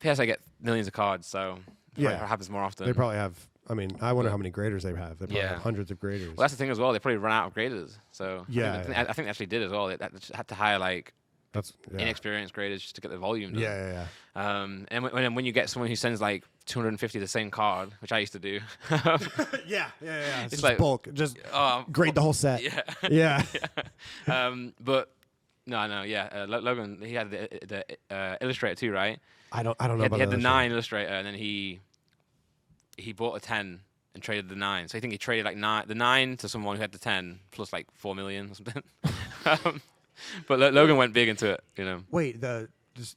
PSA get millions of cards, so it happens more often. They probably have. I mean, I wonder how many graders they have. They probably have hundreds of graders. Well, that's the thing as well. They probably run out of graders. So I think they actually did as well. They had to hire inexperienced graders just to get the volume done. Yeah. And when you get someone who sends like 250 the same card, which I used to do. Yeah. It's just like bulk. Just grade the whole set. Yeah. But no. Logan, he had the Illustrator too, right? I don't know. He had the 9 Illustrator, and then he he bought a 10 and traded the 9. So I think he traded like the 9 to someone who had the 10 plus like 4 million or something. But Logan went big into it, you know. Wait, the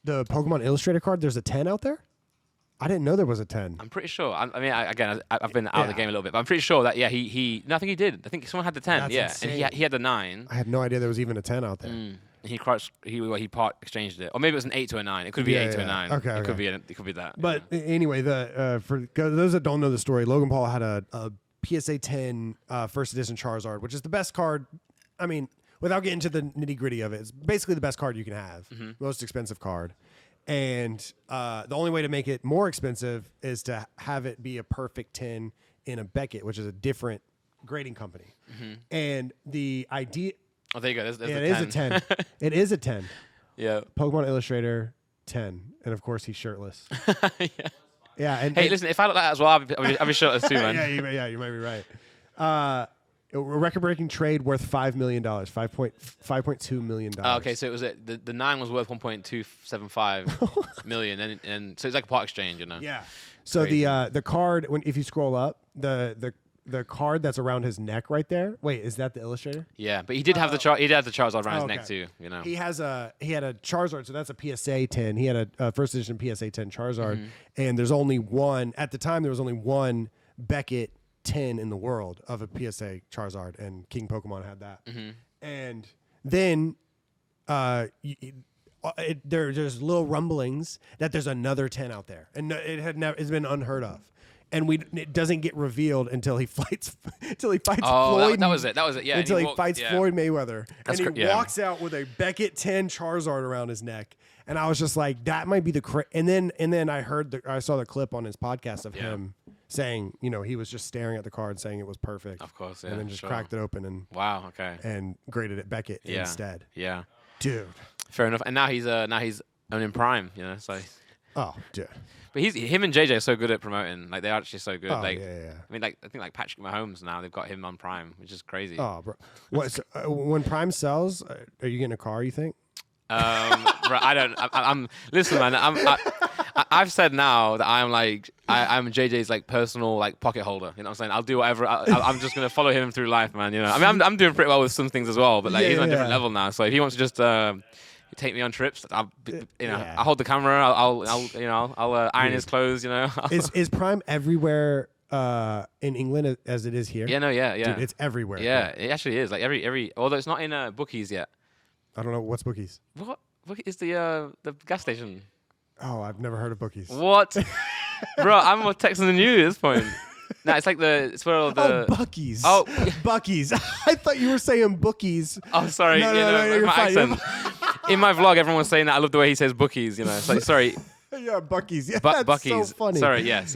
Pokemon Illustrator card, there's a 10 out there? I didn't know there was a 10. I'm pretty sure. I've been out of the game a little bit, but I'm pretty sure that, no, I think he did. I think someone had the 10, That's yeah. insane. And he had the 9. I had no idea there was even a 10 out there. And he part exchanged it. Or maybe it was an 8 to a 9. It could be 8 to a 9. Okay, It could be that. But anyway, for those that don't know the story, Logan Paul had a PSA 10 first edition Charizard, which is the best card. I mean, without getting to the nitty-gritty of it, it's basically the best card you can have. Most expensive card. And the only way to make it more expensive is to have it be a perfect 10 in a Beckett, which is a different grading company. And the idea... Oh, there you go. There's it is a 10. It is a 10. Yeah. Pokemon Illustrator 10. And, of course, he's shirtless. Yeah. Yeah. And, Hey, listen, if I look like that as well, I'll be shirtless too, man. you might be right. A record-breaking trade worth $5 million, $5.2 million. Okay, so it was the 9 was worth 1.275 million, and so it's like a part exchange, you know. Yeah. So Crazy. the card, if you scroll up, the card that's around his neck right there. Wait, is that the Illustrator? Yeah, but he did have the Charizard around his neck too, you know. He had a Charizard, so that's a PSA 10. He had a first edition PSA 10 Charizard, and there's only one at the time. There was only one Beckett 10 in the world of a PSA Charizard, and King Pokemon had that. And then there's little rumblings that there's another 10 out there, and it's been unheard of. And it doesn't get revealed until he fights Floyd. That was it. Yeah. Until he fights Floyd Mayweather, That's and he walks out with a Beckett 10 Charizard around his neck. And I was just like, that might be and then I saw the clip on his podcast of him saying, he was just staring at the card, saying it was perfect. Of course, yeah. And then just cracked it open and and graded it Beckett instead. Yeah, dude. Fair enough. And now he's owning Prime, So. Oh, dude. But him and JJ are so good at promoting. Like, they're actually so good. Oh, like, yeah. I mean, I think Patrick Mahomes now, they've got him on Prime, which is crazy. Oh, bro. What? So, when Prime sells, are you getting a car? You think? Bro, I don't. I'm listen, man. I've said now that I'm JJ's like personal like pocket holder. You know what I'm saying? I'll do whatever. I'm just gonna follow him through life, man. I mean, I'm doing pretty well with some things as well, but he's on a different level now. So if he wants to just take me on trips, I'll hold the camera. I'll iron his clothes. Is Prime everywhere in England as it is here? Yeah, no, yeah. Dude, it's everywhere. Yeah, it actually is. Like every although it's not in bookies yet. I don't know what's Bookies. What is the gas station? Oh, I've never heard of Bookies. What, bro? I'm more texting than you at this point. No, it's like it's where all the Bucky's. Oh, Bucky's. I thought you were saying Bookies. Oh, sorry. No, you're my fine. accent. In my vlog, everyone was saying that. I love the way he says bookies. It's like sorry. Yeah, Bucky's. Yeah, that's Bucky's. so funny. Sorry. Yes.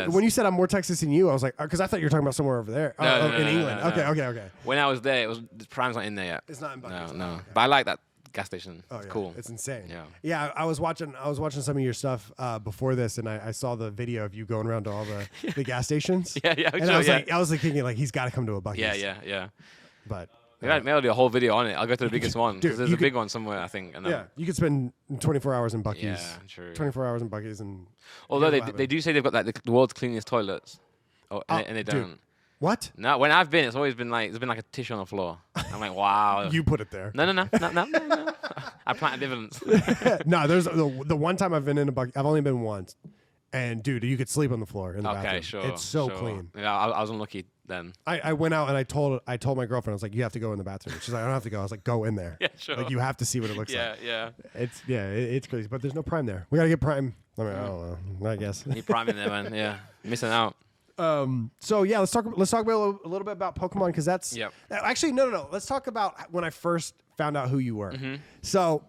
When you said I'm more Texas than you, I was like, because I thought you were talking about somewhere over there. In England. No. Okay. When I was there, Prime's not in there yet. It's not in Bucky's. No. Okay. But I like that gas station. Oh, it's yeah. cool. It's insane. Yeah. I was watching some of your stuff before this, and I saw the video of you going around to all the gas stations. Yeah. And I was thinking like he's got to come to a Bucky's. Yeah. But maybe I'll do a whole video on it. I'll go to the biggest one. Dude, There's a big one somewhere, I think. Yeah, you could spend 24 hours in Bucky's. Yeah, true. 24 hours in Bucky's, and although they do say they've got the world's cleanest toilets, and they don't. Dude. What? No, when I've been, it's always been like there's been like a tissue on the floor. I'm like, wow. You put it there. No. I planted evidence. No, there's the one time I've been in a Bucky's. I've only been once, and dude, you could sleep on the floor in the bathroom. Okay, sure. It's so clean. Yeah, I was unlucky then. I went out and I told my girlfriend, I was like, you have to go in the bathroom. She's like, I don't have to go. I was like, go in there. Yeah, sure. Like, you have to see what it looks like. Yeah. It's crazy, but there's no Prime there. We gotta get Prime. I mean, I don't know. I guess. Need Prime in there, man. Yeah, missing out. So yeah, let's talk about a little bit about Pokemon, because that's actually no. Let's talk about when I first found out who you were. So,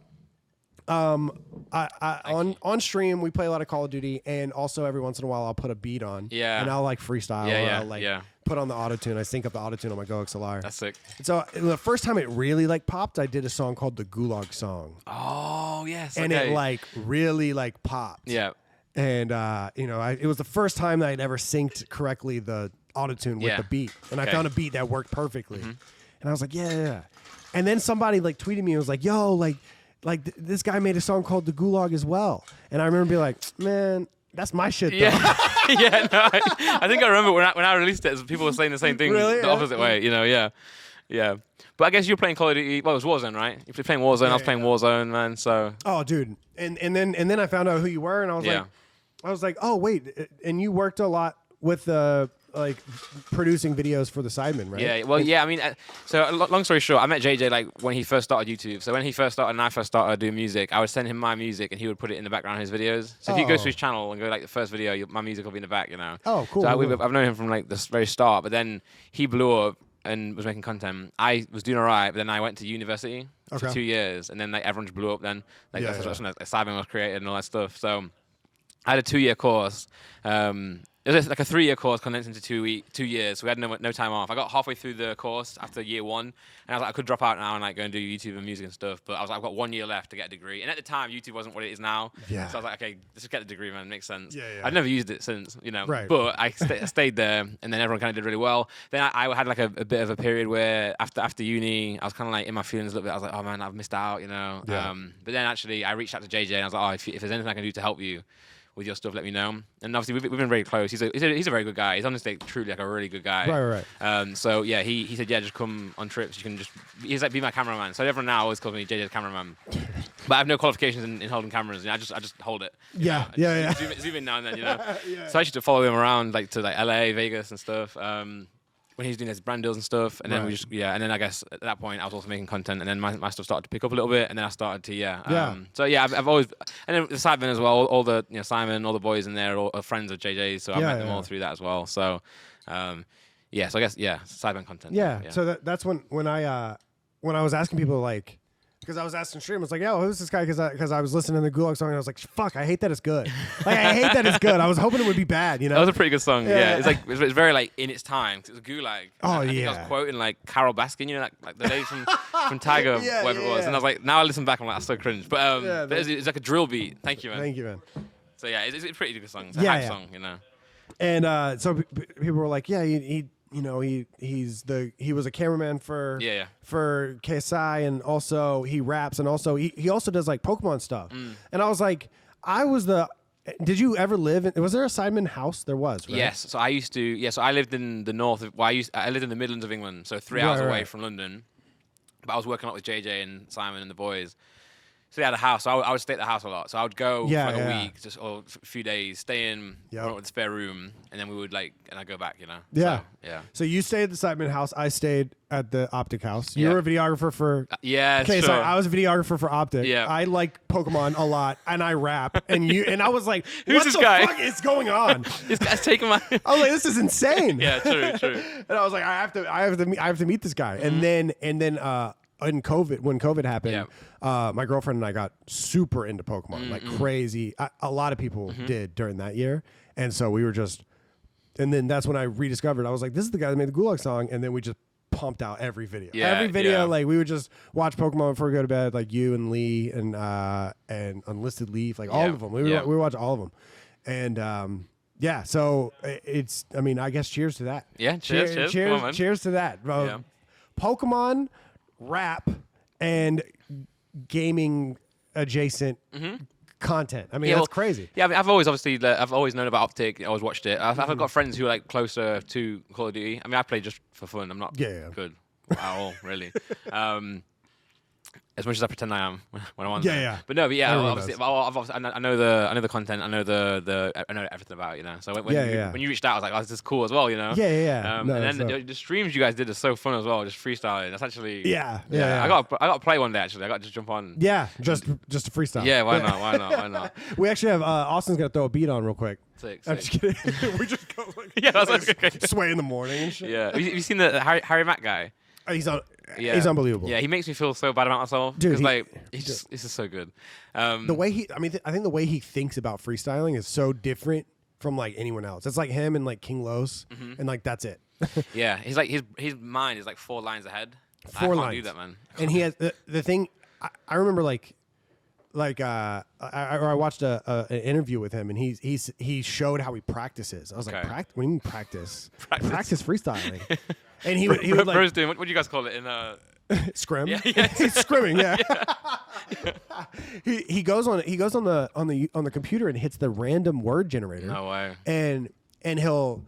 on stream we play a lot of Call of Duty, and also every once in a while I'll put a beat on. Yeah. And I'll like freestyle. Yeah. I'll put on the auto-tune. I sync up the auto-tune on my Go XLR. That's sick. And so the first time it really like popped, I did a song called the Gulag Song. Oh yes. And it like really like popped. Yeah. And it was the first time that I'd ever synced correctly the autotune with the beat, and I found a beat that worked perfectly. And I was like, yeah. And then somebody like tweeted me and was like, yo, like this guy made a song called The Gulag as well. And I remember being like, man, That's my shit, though. Yeah, yeah. No, I think I remember when I released it, people were saying the same thing, Really? the opposite way. Yeah. But I guess you're playing Call of Duty. Well, it was Warzone, right? If you're playing Warzone, I was playing Warzone, man. So. Oh, dude, and then I found out who you were, and I was like, oh wait, and you worked a lot with like producing videos for the Sidemen, right? Yeah, well, yeah. I mean, so long story short, I met JJ like when he first started YouTube. So when he first started and I first started doing music, I would send him my music and he would put it in the background of his videos. So if you go to his channel and go like the first video, my music will be in the back, Oh, cool. So cool. I've known him from like the very start, but then he blew up and was making content. I was doing all right, but then I went to university for 2 years, and then like everyone just blew up. Then like that's when Sidemen was created and all that stuff. So I had a 2-year course. It was like a 3-year course condensed into 2 years. So we had no time off. I got halfway through the course after year 1, and I was like, I could drop out now and like go and do YouTube and music and stuff. But I was like, I've got 1 year left to get a degree. And at the time, YouTube wasn't what it is now. Yeah. So I was like, okay, let's just get the degree, man. It makes sense. Yeah. I've never used it since, Right. But I stayed there, and then everyone kind of did really well. Then I had like a bit of a period where after uni, I was kind of like in my feelings a little bit. I was like, oh man, I've missed out, Yeah. But then actually, I reached out to JJ and I was like, oh, if there's anything I can do to help you with your stuff, let me know. And obviously we've been very close. He's a very good guy. He's honestly truly like a really good guy. Right. So yeah, he said, yeah, just come on trips. You can he's like, be my cameraman. So everyone now always calls me JJ's cameraman. But I have no qualifications in holding cameras. I just hold it. Yeah. Zoom in now and then, So I used to follow him around like to like LA, Vegas and stuff. When he was doing his brand deals and stuff, and then and then I guess at that point I was also making content, and then my stuff started to pick up a little bit, and then I started to So yeah, I've always, and then the Sidemen as well, all the Simon, all the boys in there, are friends of JJ's, so I met them all through that as well. So so I guess Sidemen content. Yeah. So that's when I was asking people like. Because I was asking stream, I was like, "Yo, who's this guy?" Because I was listening to the Gulag song, and I was like, "Fuck, I hate that it's good. Like, I hate that it's good. I was hoping it would be bad, That was a pretty good song. Yeah, it's like it's very like in its time. 'Cause it was Gulag. Oh I think I was quoting like Carol Baskin, like the lady from Tiger, whatever it was. And I was like, now I listen back, I'm like, that's so cringe. But it's like a drill beat. Thank you, man. Thank you, man. So yeah, it's a pretty good song. It's a hype song, And so people were like, "Yeah, he was a cameraman for KSI, and also he raps, and also he also does like Pokemon stuff." And I was like, did you ever live was there a Sidemen house? There was, right? Yes. So I used to so I lived in the north of, I lived in the Midlands of England, so 3 hours away from London. But I was working a lot with JJ and Simon and the boys. So they had a house. So I would stay at the house a lot. So I would go for like a week, or a few days, stay in with the spare room, and then we would and I'd go back, Yeah. So, yeah. So you stayed at the Sidemen house. I stayed at the Optic house. You were a videographer for... Okay, so I was a videographer for Optic. Yeah. I like Pokemon a lot, and I rap, and I was like, who's this guy? What the fuck is going on? This guy's taking my... I was like, this is insane. Yeah, true. And I was like, I have to meet this guy. And then when COVID happened, my girlfriend and I got super into Pokemon, like crazy. A lot of people did during that year, and so we were just. And then that's when I rediscovered. I was like, this is the guy that made the Gulag song, and then we just pumped out every video. Like we would just watch Pokemon before we go to bed, like you and Lee and Unlisted Leaf, like all of them. We would watch all of them, and so it's. I mean, I guess cheers to that. Yeah, cheers. Come on, man. Cheers to that. Pokemon, rap, and gaming adjacent content. I mean, that's crazy. Yeah, I mean, I've always known about Optic. I always watched it. I've got friends who are like closer to Call of Duty. I mean, I play just for fun. I'm not good at all, really. As much as I pretend I am when I'm on there. But obviously, I know the content. I know I know everything about it, So when you reached out, I was like, oh, this is cool as well, No, and then the streams you guys did are so fun as well, just freestyling. That's actually I got to play one day actually. I got to just jump on. Yeah, just to freestyle. Yeah, why not? We actually have Austin's gonna throw a beat on real quick. Sick. I'm just kidding. We just go sway in the morning and shit. Yeah. Have you seen the Harry Mack guy? He's unbelievable. Yeah, he makes me feel so bad about myself. Dude, he's just so good. The way I think the way he thinks about freestyling is so different from like anyone else. It's like him and like King Los, and like that's it. Yeah, he's like his mind is like 4 lines ahead. I can't do that, man. And he has the thing. I remember I watched an interview with him, and he showed how he practices. I was like, what do you mean practice? Practice freestyling. And he would like. Bro's doing, what do you guys call it in Scrim. Yeah, yeah. He's scrimming. Yeah. he goes on the computer and hits the random word generator. No way. And he'll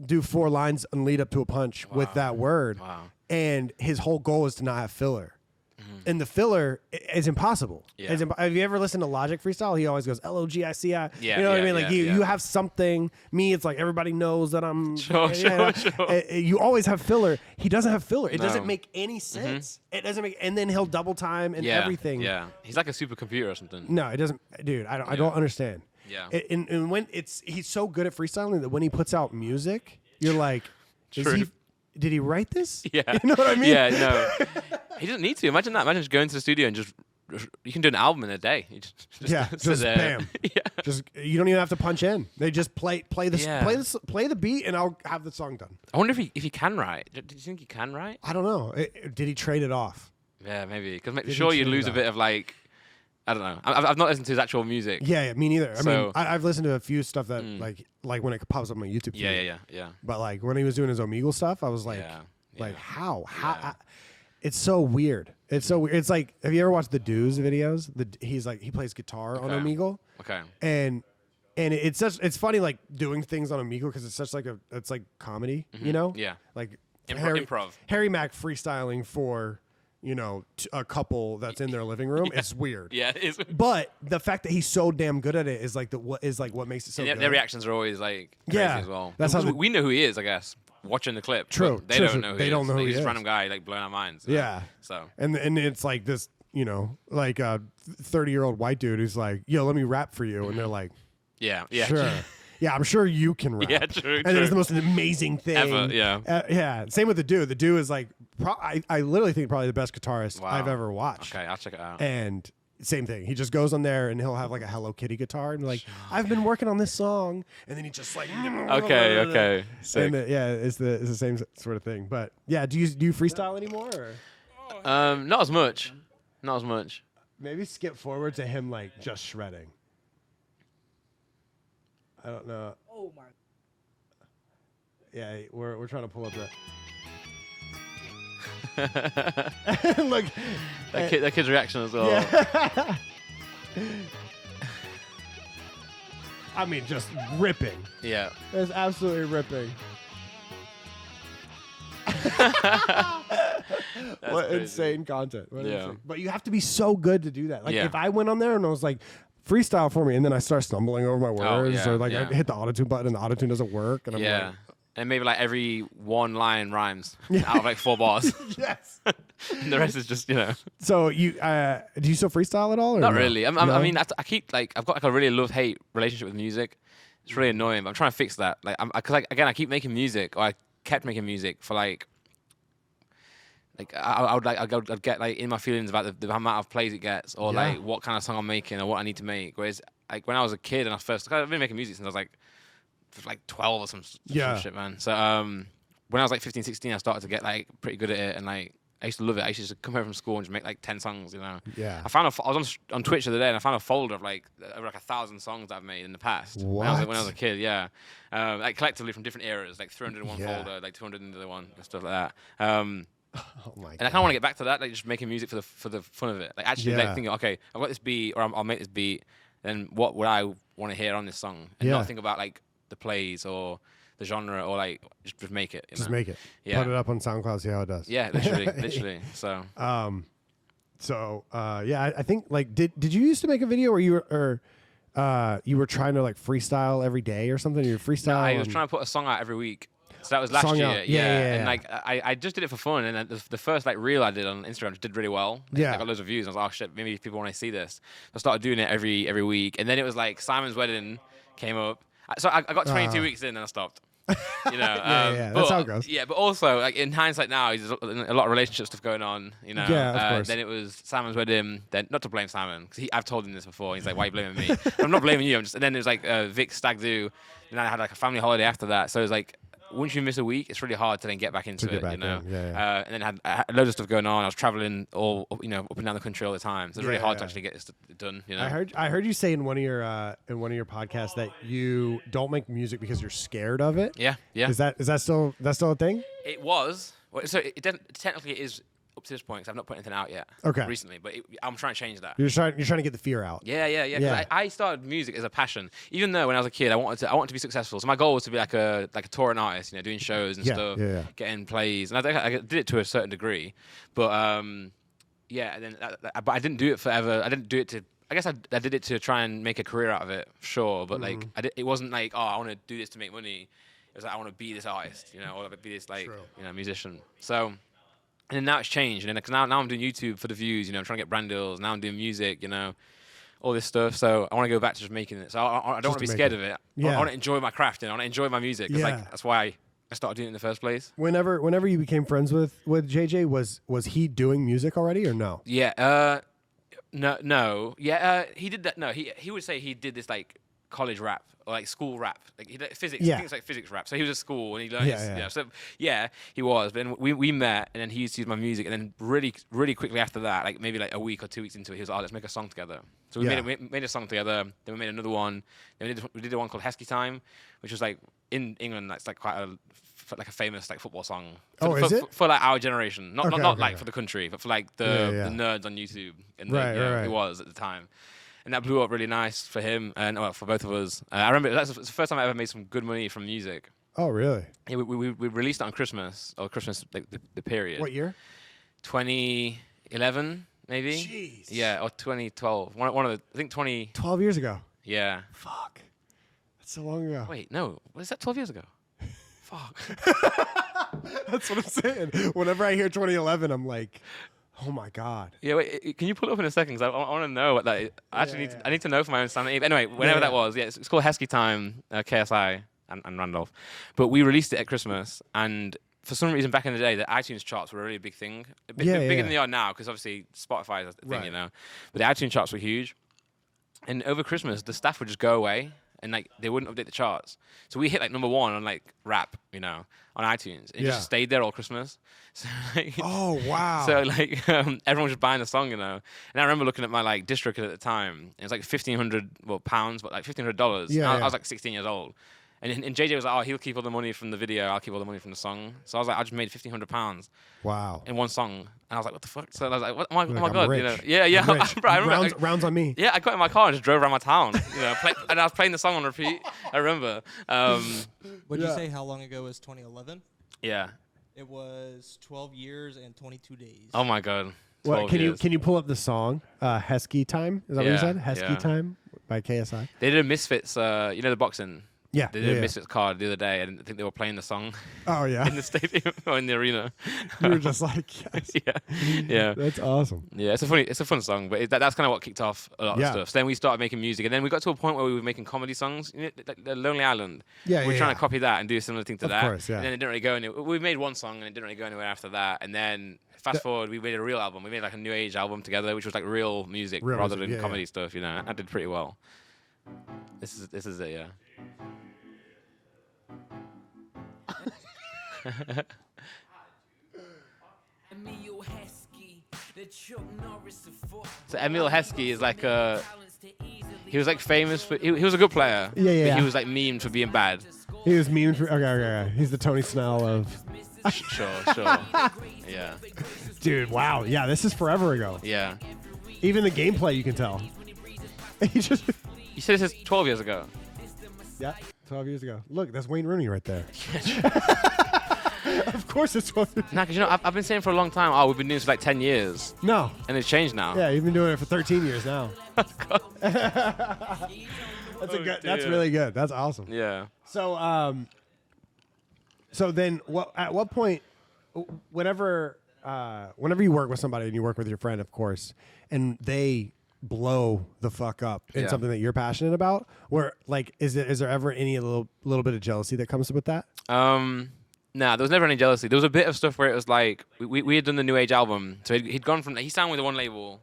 do 4 lines and lead up to a punch with that word. Wow. And his whole goal is to not have filler. And the filler is impossible. Yeah. Have you ever listened to Logic freestyle? He always goes Logici. Yeah, you know what I mean? Like you have something. Me, it's like everybody knows that I'm. Sure. You always have filler. He doesn't have filler. It No. doesn't make any sense. It doesn't make. And then he'll double time and everything. Yeah. He's like a supercomputer or something. No, it doesn't, dude. I don't understand. Yeah. And when he's so good at freestyling that when he puts out music, you're like, did he write this? Yeah. You know what I mean? Yeah. No. He doesn't need to. Imagine that. Imagine just going to the studio and just you can do an album in a day. You just bam. Just you don't even have to punch in. They just play the beat, and I'll have the song done. I wonder if he can write. Do you think he can write? I don't know. Did he trade it off? Yeah, maybe. Because sure you'd lose a bit of like. I don't know. I've not listened to his actual music. Yeah, me neither. I mean, I've listened to a few stuff that like when it pops up on my YouTube feed. Yeah. But like when he was doing his Omegle stuff, I was like, how? It's so weird. It's so weird. It's like, have you ever watched the Do's videos? He plays guitar on Omegle. Okay. And it's funny like doing things on Omegle because it's such like it's like comedy, you know? Yeah. Like improv. Harry Mack freestyling for, you know, a couple that's in their living room. It's weird. Yeah, it is. But the fact that he's so damn good at it is like what makes it so good. Their reactions are always like crazy as well. That's how we know who he is, I guess. Watching the clip, true. They don't know who he is. They don't know who he is. He's a random guy like blowing our minds. Yeah. So and it's like this, you know, like a 30-year-old white dude who's like, "Yo, let me rap for you," and they're like, "Yeah, sure." Yeah, I'm sure you can rap. Yeah, true. And it's the most amazing thing ever. Yeah. Yeah. Same with the dude. The dude is like, I literally think probably the best guitarist I've ever watched. Okay, I'll check it out. And same thing. He just goes on there and he'll have like a Hello Kitty guitar and be like, I've been working on this song, and then he just like, okay, sick. And it's the same sort of thing. But yeah, do you freestyle anymore? Or? Not as much. Not as much. Maybe skip forward to him like just shredding. I don't know. Oh my. Yeah, we're trying to pull up that. Look, that kid's reaction as well. Yeah. I mean, just ripping. Yeah. It's absolutely ripping. What crazy. insane content. Yeah. But you have to be so good to do that. Like, Yeah. if I went on there and I was like, freestyle for me, and then I start stumbling over my words, or like I hit the autotune button and the autotune doesn't work, and I'm like, and maybe like every one line rhymes out of like 4 bars. Yes. And the rest is just, you know. So you do you still freestyle at all? Or Not no? really. No? I mean, I keep like I've got like a really love-hate relationship with music. It's really annoying, but I'm trying to fix that. Like, because again, I keep making music, or I kept making music for like I'd get like in my feelings about the amount of plays it gets, or like what kind of song I'm making, or what I need to make. Whereas like when I was a kid and I've been making music since I was like 12 or some shit, man. So when I was like 15, 16, I started to get like pretty good at it, and like I used to love it. I used to just come home from school and just make like 10 songs, you know. Yeah. I was on Twitch the other day, and I found a folder of like over like 1,000 songs that I've made in the past. What? When I was a kid, yeah. Like collectively from different eras, like 300 in one folder, like 200 in the other one, and stuff like that. Oh my God. And I kind of want to get back to that, like just making music for the fun of it. Like actually, like thinking, okay, I've got this beat, or I'll make this beat. Then what would I want to hear on this song? And not think about like the plays or the genre, or like just make it. Just make it. Yeah. Put it up on SoundCloud, see how it does. Yeah, literally. So. I think like did you used to make a video where you were trying to like freestyle every day or something? You freestyle. No, I was trying to put a song out every week. So that was last year. Yeah. And like I just did it for fun, and the first like reel I did on Instagram just did really well. Yeah. I got loads of views. I was like, oh shit, maybe people want to see this. I started doing it every week, and then it was like Simon's wedding came up. So I got 22 weeks in and I stopped. You know, that's how it goes. Yeah, but also like in hindsight now, there's a lot of relationship stuff going on. You know, yeah, of course. Then it was Simon's wedding. Then not to blame Simon, because I've told him this before. He's like, "Why are you blaming me?" I'm not blaming you. And then it was like Vic's stag do. And I had like a family holiday after that. So it was like once you miss a week, it's really hard to then get back into it, you know. Yeah. And then I had loads of stuff going on. I was traveling all, up and down the country all the time. So it's really hard to actually get this done, you know. I heard you say in one of your podcasts that you don't make music because you're scared of it. Yeah. Is that still a thing? It was. So technically it is up to this point because I've not put anything out yet. Okay. Recently, but I'm trying to change that. You're trying to get the fear out. Yeah. 'Cause I started music as a passion. Even though when I was a kid, I wanted to be successful. So my goal was to be like a touring artist, you know, doing shows and stuff, getting plays. And I did it to a certain degree, but and then but I didn't do it forever. I didn't do it to. I guess I did it to try and make a career out of it, sure. But like it wasn't like, oh, I want to do this to make money. It was like I want to be this artist, you know, or be this musician. So. And then now it's changed, and because now I'm doing YouTube for the views, you know, I'm trying to get brand deals. Now I'm doing music, you know, all this stuff. So I want to go back to just making it. So I don't want to be scared of it. Yeah. I want to enjoy my craft, you know. I want to enjoy my music. Yeah. Like, that's why I started doing it in the first place. Whenever you became friends with JJ, was he doing music already or no? Yeah. No. Yeah. He did that. No. He would say he did this like college rap or like school rap, like he did physics. Yeah. I think it's like physics rap. So he was at school and he learned. So he was. But then we met, and then he used to use my music, and then really quickly after that, like maybe like a week or 2 weeks into it, he was like, let's make a song together. So we made a song together. Then we made another one. Then we did one called Heskey Time, which was like in England. That's like quite a famous like football song. For like our generation, not for the country, but for like the nerds on YouTube. And it was at the time. And that blew up really nice for him and for both of us. I remember that's the first time I ever made some good money from music. Oh, really? Yeah, we released it on Christmas like the period. What year? 2011, maybe. Jeez. Yeah, or 2012. One of the, I think 12 years ago. Yeah. Fuck. That's so long ago. Wait, no. Was that 12 years ago? Fuck. That's what I'm saying. Whenever I hear 2011, I'm like, oh my God. Yeah, wait, can you pull it up in a second? Because I want to know what that is. I need to know for my own sanity. But anyway, whenever that was, it's called Heskey Time, KSI and Randolph. But we released it at Christmas, and for some reason back in the day, the iTunes charts were a really big thing. Bigger than they are now, because obviously Spotify is a thing, you know. But the iTunes charts were huge. And over Christmas, the staff would just go away, and like they wouldn't update the charts. So we hit like number 1 on like rap, you know, on iTunes. And it just stayed there all Christmas. So like, oh wow. So like everyone was just buying the song, you know. And I remember looking at my like distro kit at the time. It was like £1,500, but like $1,500. Yeah, I was like 16 years old. And JJ was like, oh, he'll keep all the money from the video, I'll keep all the money from the song. So I was like, I just made £1,500. Wow. In one song. And I was like, what the fuck? So I was like, oh my God, rich. you know. Yeah. I remember, rounds on me. Yeah, I got in my car and just drove around my town, you know, and I was playing the song on repeat. I remember. Would you say how long ago was 2011? Yeah. It was 12 years and 22 days. Oh my God. What, can you pull up the song Heskey Time? Is that what you said? Heskey Time by KSI. They did a Misfits, you know, the boxing. Yeah. They did a Misfits card the other day, and I think they were playing the song. Oh yeah. In the stadium or in the arena. You were just like, yes. Yeah. That's awesome. Yeah, it's a fun song, but that's kind of what kicked off a lot of stuff. So then we started making music, and then we got to a point where we were making comedy songs. You know, like the Lonely Island. Yeah. We were trying to copy that and do a similar thing to that. Of course, yeah. And then it didn't really go anywhere. We made one song, and it didn't really go anywhere after that. And then fast forward, we made a real album. We made like a new age album together, which was like real music rather than comedy stuff. You know, that did pretty well. This is it, yeah. So Emil Heskey is like he was like famous for he was a good player. Yeah. But he was like memed for being bad. He was memed for okay. He's the Tony Snell of Sure. Yeah. Dude, wow. Yeah, this is forever ago. Yeah. Even the gameplay you can tell. You said this is 12 years ago. Yeah, 12 years ago. Look, that's Wayne Rooney right there. Of course it's 12 years. Nah, because you know, I've been saying for a long time, we've been doing this for like 10 years. No. And it's changed now. Yeah, you've been doing it for 13 years now. That's really good. That's awesome. Yeah. So, so then at what point, whenever you work with somebody and you work with your friend, of course, and they blow the fuck up in something that you're passionate about, where like, is there ever any little bit of jealousy that comes with that? Nah, there was never any jealousy. There was a bit of stuff where it was like we had done the New Age album, so he'd gone from he signed with one label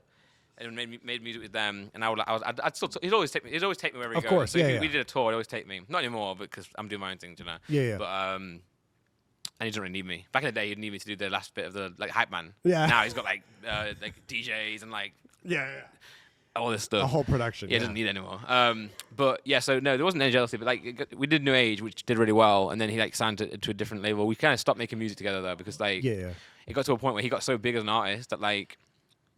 and made music with them, and I'd still he'd always take me wherever he goes. Of course, so we did a tour. He'd always take me, not anymore, because I'm doing my own thing, you know. Yeah. But And he doesn't really need me. Back in the day, he'd need me to do the last bit of the like hype man. Yeah. Now he's got like DJs and like all this stuff. A whole production. Yeah, he doesn't need it anymore. But yeah, so no, there wasn't any jealousy. But like we did New Age, which did really well, and then he like signed to a different label. We kind of stopped making music together though because like it got to a point where he got so big as an artist that like.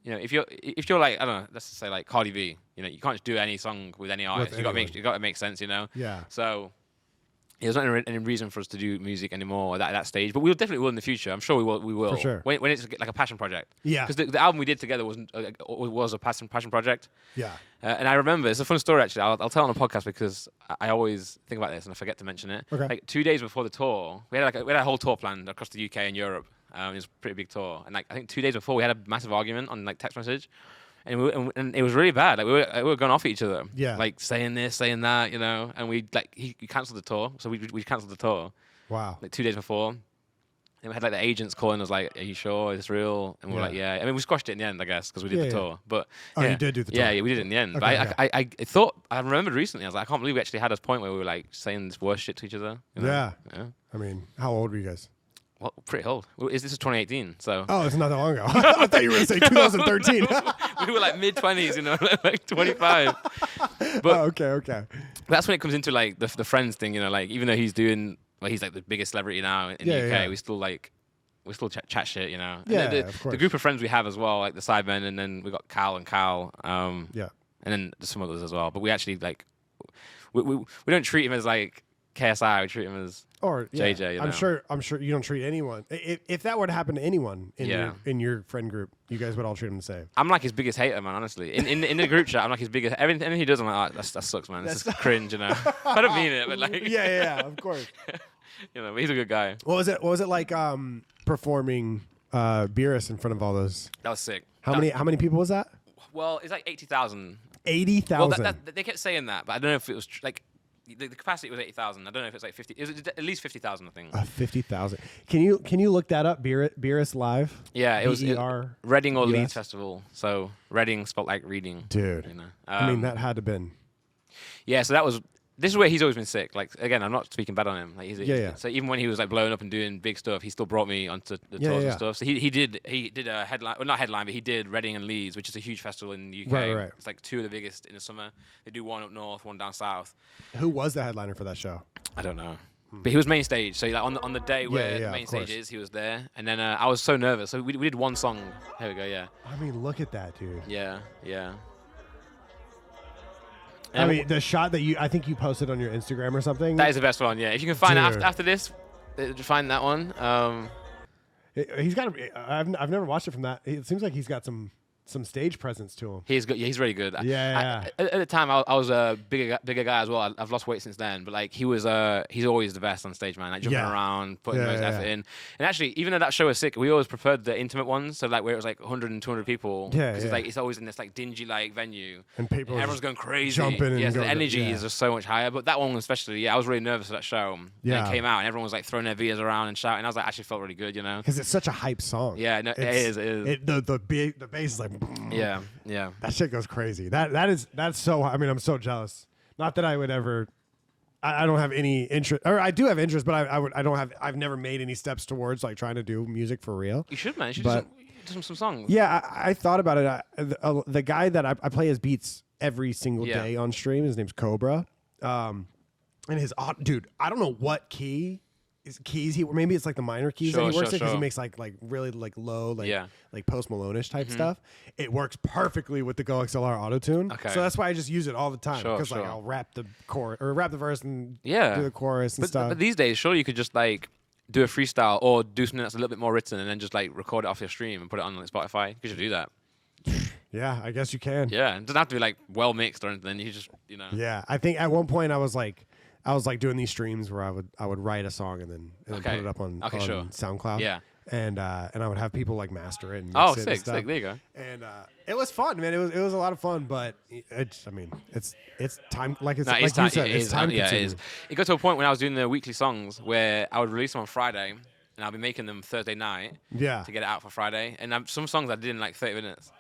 You know, if you're like I don't know, let's just say like Cardi B, you know, you can't just do any song with any artist. You got to make sense, you know. Yeah. So there's not any reason for us to do music anymore at that stage, but we definitely will in the future. I'm sure we will. We will. For sure. When it's like a passion project. Yeah. Because the album we did together was a passion project. Yeah. And I remember it's a fun story actually. I'll tell on the podcast because I always think about this and I forget to mention it. Okay. Like 2 days before the tour, we had a whole tour planned across the UK and Europe. It was a pretty big tour, and like I think 2 days before we had a massive argument on like text message, and it was really bad. Like we were going off at each other, like saying this, saying that, you know. And we like he cancelled the tour, so we cancelled the tour. Wow. Like 2 days before, and we had like the agents calling us like, "Are you sure? Is this real?" And we're like, "Yeah." I mean, we squashed it in the end, I guess, because we did the tour. But you did do the tour. Yeah, we did it in the end. Okay, but I thought I remembered recently. I was like, I can't believe we actually had this point where we were like saying this worse shit to each other. You know? Yeah. I mean, how old were you guys? Well, pretty old. This is 2018, so. Oh, it's not that long ago. I thought you were going to say 2013. We were like mid-20s, you know, like 25. But okay. That's when it comes into like the friends thing, you know, like even though he's like the biggest celebrity now in the UK, we still chat shit, you know. And of course. The group of friends we have as well, like the Sidemen, and then we got Cal, and then some others as well. But we actually like we don't treat him as like KSI. We treat him as JJ. You know? I'm sure you don't treat anyone. If that were to happen to anyone in your friend group, you guys would all treat him the same. I'm like his biggest hater, man. Honestly, in the group chat, I'm like his biggest. Everything he does, I'm like, that sucks, man. This is cringe, you know. I don't mean it, but like. Yeah, of course. You know, but he's a good guy. What was it like performing Beerus in front of all those? That was sick. How many people was that? Well, it's like 80,000. 80,000. Well, they kept saying that, but I don't know if it was like. The capacity was 80,000. I don't know if it's like 50. It was at least 50,000, I think. 50,000. Can you look that up? Beerus live. Yeah, it was Reading or US? Leeds Festival. So Reading spelled like reading. Dude, you know? I mean that had to been. Yeah, so that was. This is where he's always been sick. Like again, I'm not speaking bad on him. Like So even when he was like blowing up and doing big stuff, he still brought me onto the tours and stuff. So he did a headline, well not headline, but he did Reading and Leeds, which is a huge festival in the UK. Right. It's like two of the biggest in the summer. They do one up north, one down south. Who was the headliner for that show? I don't know. But he was main stage, so like on the day where the main stage is, he was there. And then I was so nervous, so we did one song. Here we go, yeah. I mean, look at that, dude. Yeah. I mean, the shot that I think you posted on your Instagram or something. That is the best one, yeah. If you can find it after this, find that one. He's got. I've never watched it from that. It seems like he's got some stage presence to him. He's good. Yeah, he's really good. Yeah. At the time, I was a bigger guy as well. I've lost weight since then, but like he's always the best on stage, man. Like jumping around, putting the most effort in. And actually, even though that show was sick, we always preferred the intimate ones. So like where it was like 100 and 200 people. Yeah. Because it's always in this like dingy like venue. And people. And everyone's going crazy. Jumping and the energy is just so much higher. But that one especially, I was really nervous for that show. Yeah. And it came out, and everyone was like throwing their Vias around and shouting. I was like, actually felt really good, you know. Because it's such a hype song. Yeah, no, it is. The bass is like. Yeah. That shit goes crazy. That's so. I mean, I'm so jealous. Not that I would ever. I don't have any interest, or I do have interest, but I don't have. I've never made any steps towards like trying to do music for real. You should, man. You should do some songs. Yeah, I thought about it. The guy that I play his beats every single day on stream. His name's Cobra. And his dude, I don't know what keys maybe it's like the minor keys that he works in because he makes like really like low like Post Malone-ish type stuff. It works perfectly with the Go XLR auto-tune. Okay. So that's why I just use it all the time because like I'll rap the chorus or rap the verse and do the chorus and stuff. But these days, surely you could just like do a freestyle or do something that's a little bit more written and then just like record it off your stream and put it on like Spotify. You should do that. Yeah, I guess you can. Yeah, it doesn't have to be like well mixed or anything. You just Yeah, I think at one point I was like doing these streams where I would write a song and then put it up on SoundCloud. Yeah. And I would have people like master it and mix it sick, and stuff. sick. There you go. And it was fun, man. It was a lot of fun, but it's time you said, it's time consuming. It is. It got to a point when I was doing the weekly songs where I would release them on Friday and I'll be making them Thursday night to get it out for Friday. And some songs I did in like 30 minutes.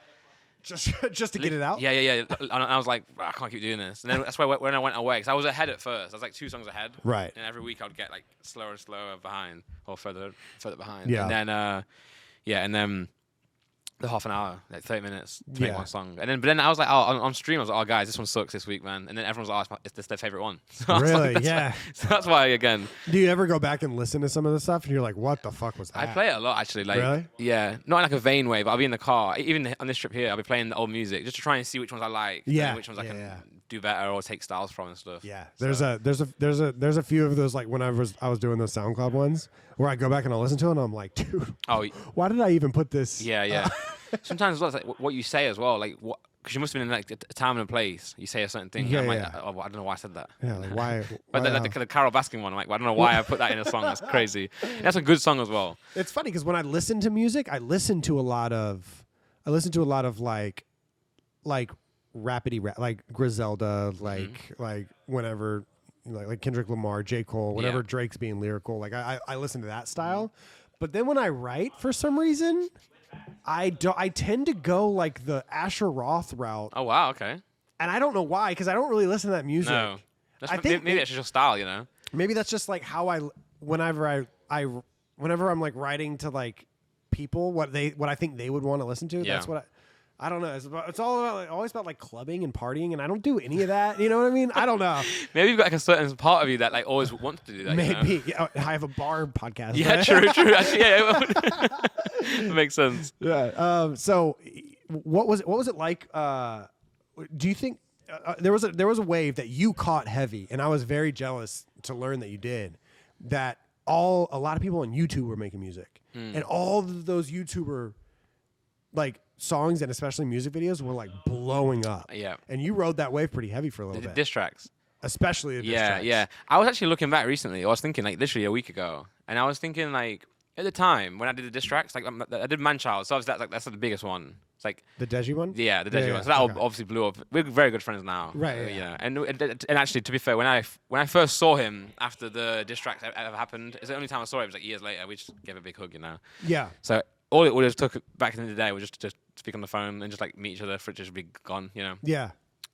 Just to get it out. Yeah. And I was like, I can't keep doing this. And then that's why when I went away, because I was ahead at first. I was like 2 songs ahead. Right. And every week I would get like slower and slower behind, or further behind. Yeah. And then the half an hour, like 30 minutes to make one song. But then I was like, on stream, I was like, guys, this one sucks this week, man. And then everyone was like, it's their favorite one. So really? So that's why, again. Do you ever go back and listen to some of the stuff and you're like, what the fuck was that? I play it a lot, actually. Like, really? Yeah. Not in like a vain way, but I'll be in the car. Even on this trip here, I'll be playing the old music just to try and see which ones I like. Yeah. And which ones I can do better or take styles from and stuff. Yeah. There's a few of those, like when I was doing those SoundCloud ones where I go back and I listen to it and I'm like, dude, why did I even put this? Yeah. Sometimes as well, it's like what you say as well, like what, because you must have been in like a time and a place. You say a certain thing. Yeah, I'm like, I don't know why I said that. Yeah, like why? But the Carol Baskin one, I'm like, I don't know why I put that in a song. That's crazy. And that's a good song as well. It's funny because when I listen to music, I listen to a lot of like rapidy rap, like Griselda, like whenever. Like Kendrick Lamar, J. Cole, whenever Drake's being lyrical, like I listen to that style. But then when I write, for some reason, I tend to go like the Asher Roth route. Oh wow, okay. And I don't know why, because I don't really listen to that music. No, maybe that's just your style, you know. Maybe that's just like how whenever I'm like writing to like people, what I think they would want to listen to. Yeah. That's what I don't know. It's all about always about like clubbing and partying, and I don't do any of that. You know what I mean? I don't know. Maybe you've got like a certain part of you that like always wants to do that. Maybe. You know? Yeah, I have a bar podcast. Yeah, true. Actually, yeah, that makes sense. Yeah. So, what was it like? Do you think there was a wave that you caught heavy, and I was very jealous to learn that you did. That a lot of people on YouTube were making music, and all of those YouTuber like songs and especially music videos were like blowing up. Yeah. And you rode that wave pretty heavy for a little The bit. diss tracks. Especially the diss tracks. Yeah. I was actually looking back recently. I was thinking like literally a week ago, and I was thinking like at the time when I did the diss tracks, like I did Manchild, so obviously that's the biggest one. It's like the Deji one. Yeah, the Deji one. So that obviously blew up. We're very good friends now. Right. Yeah. And actually, to be fair, when I first saw him after the diss tracks ever happened, it's the only time I saw him. It was like years later. We just gave a big hug, you know. Yeah. So all it would have took back in the day was just to speak on the phone and just like meet each other for it to just be gone, you know. Yeah.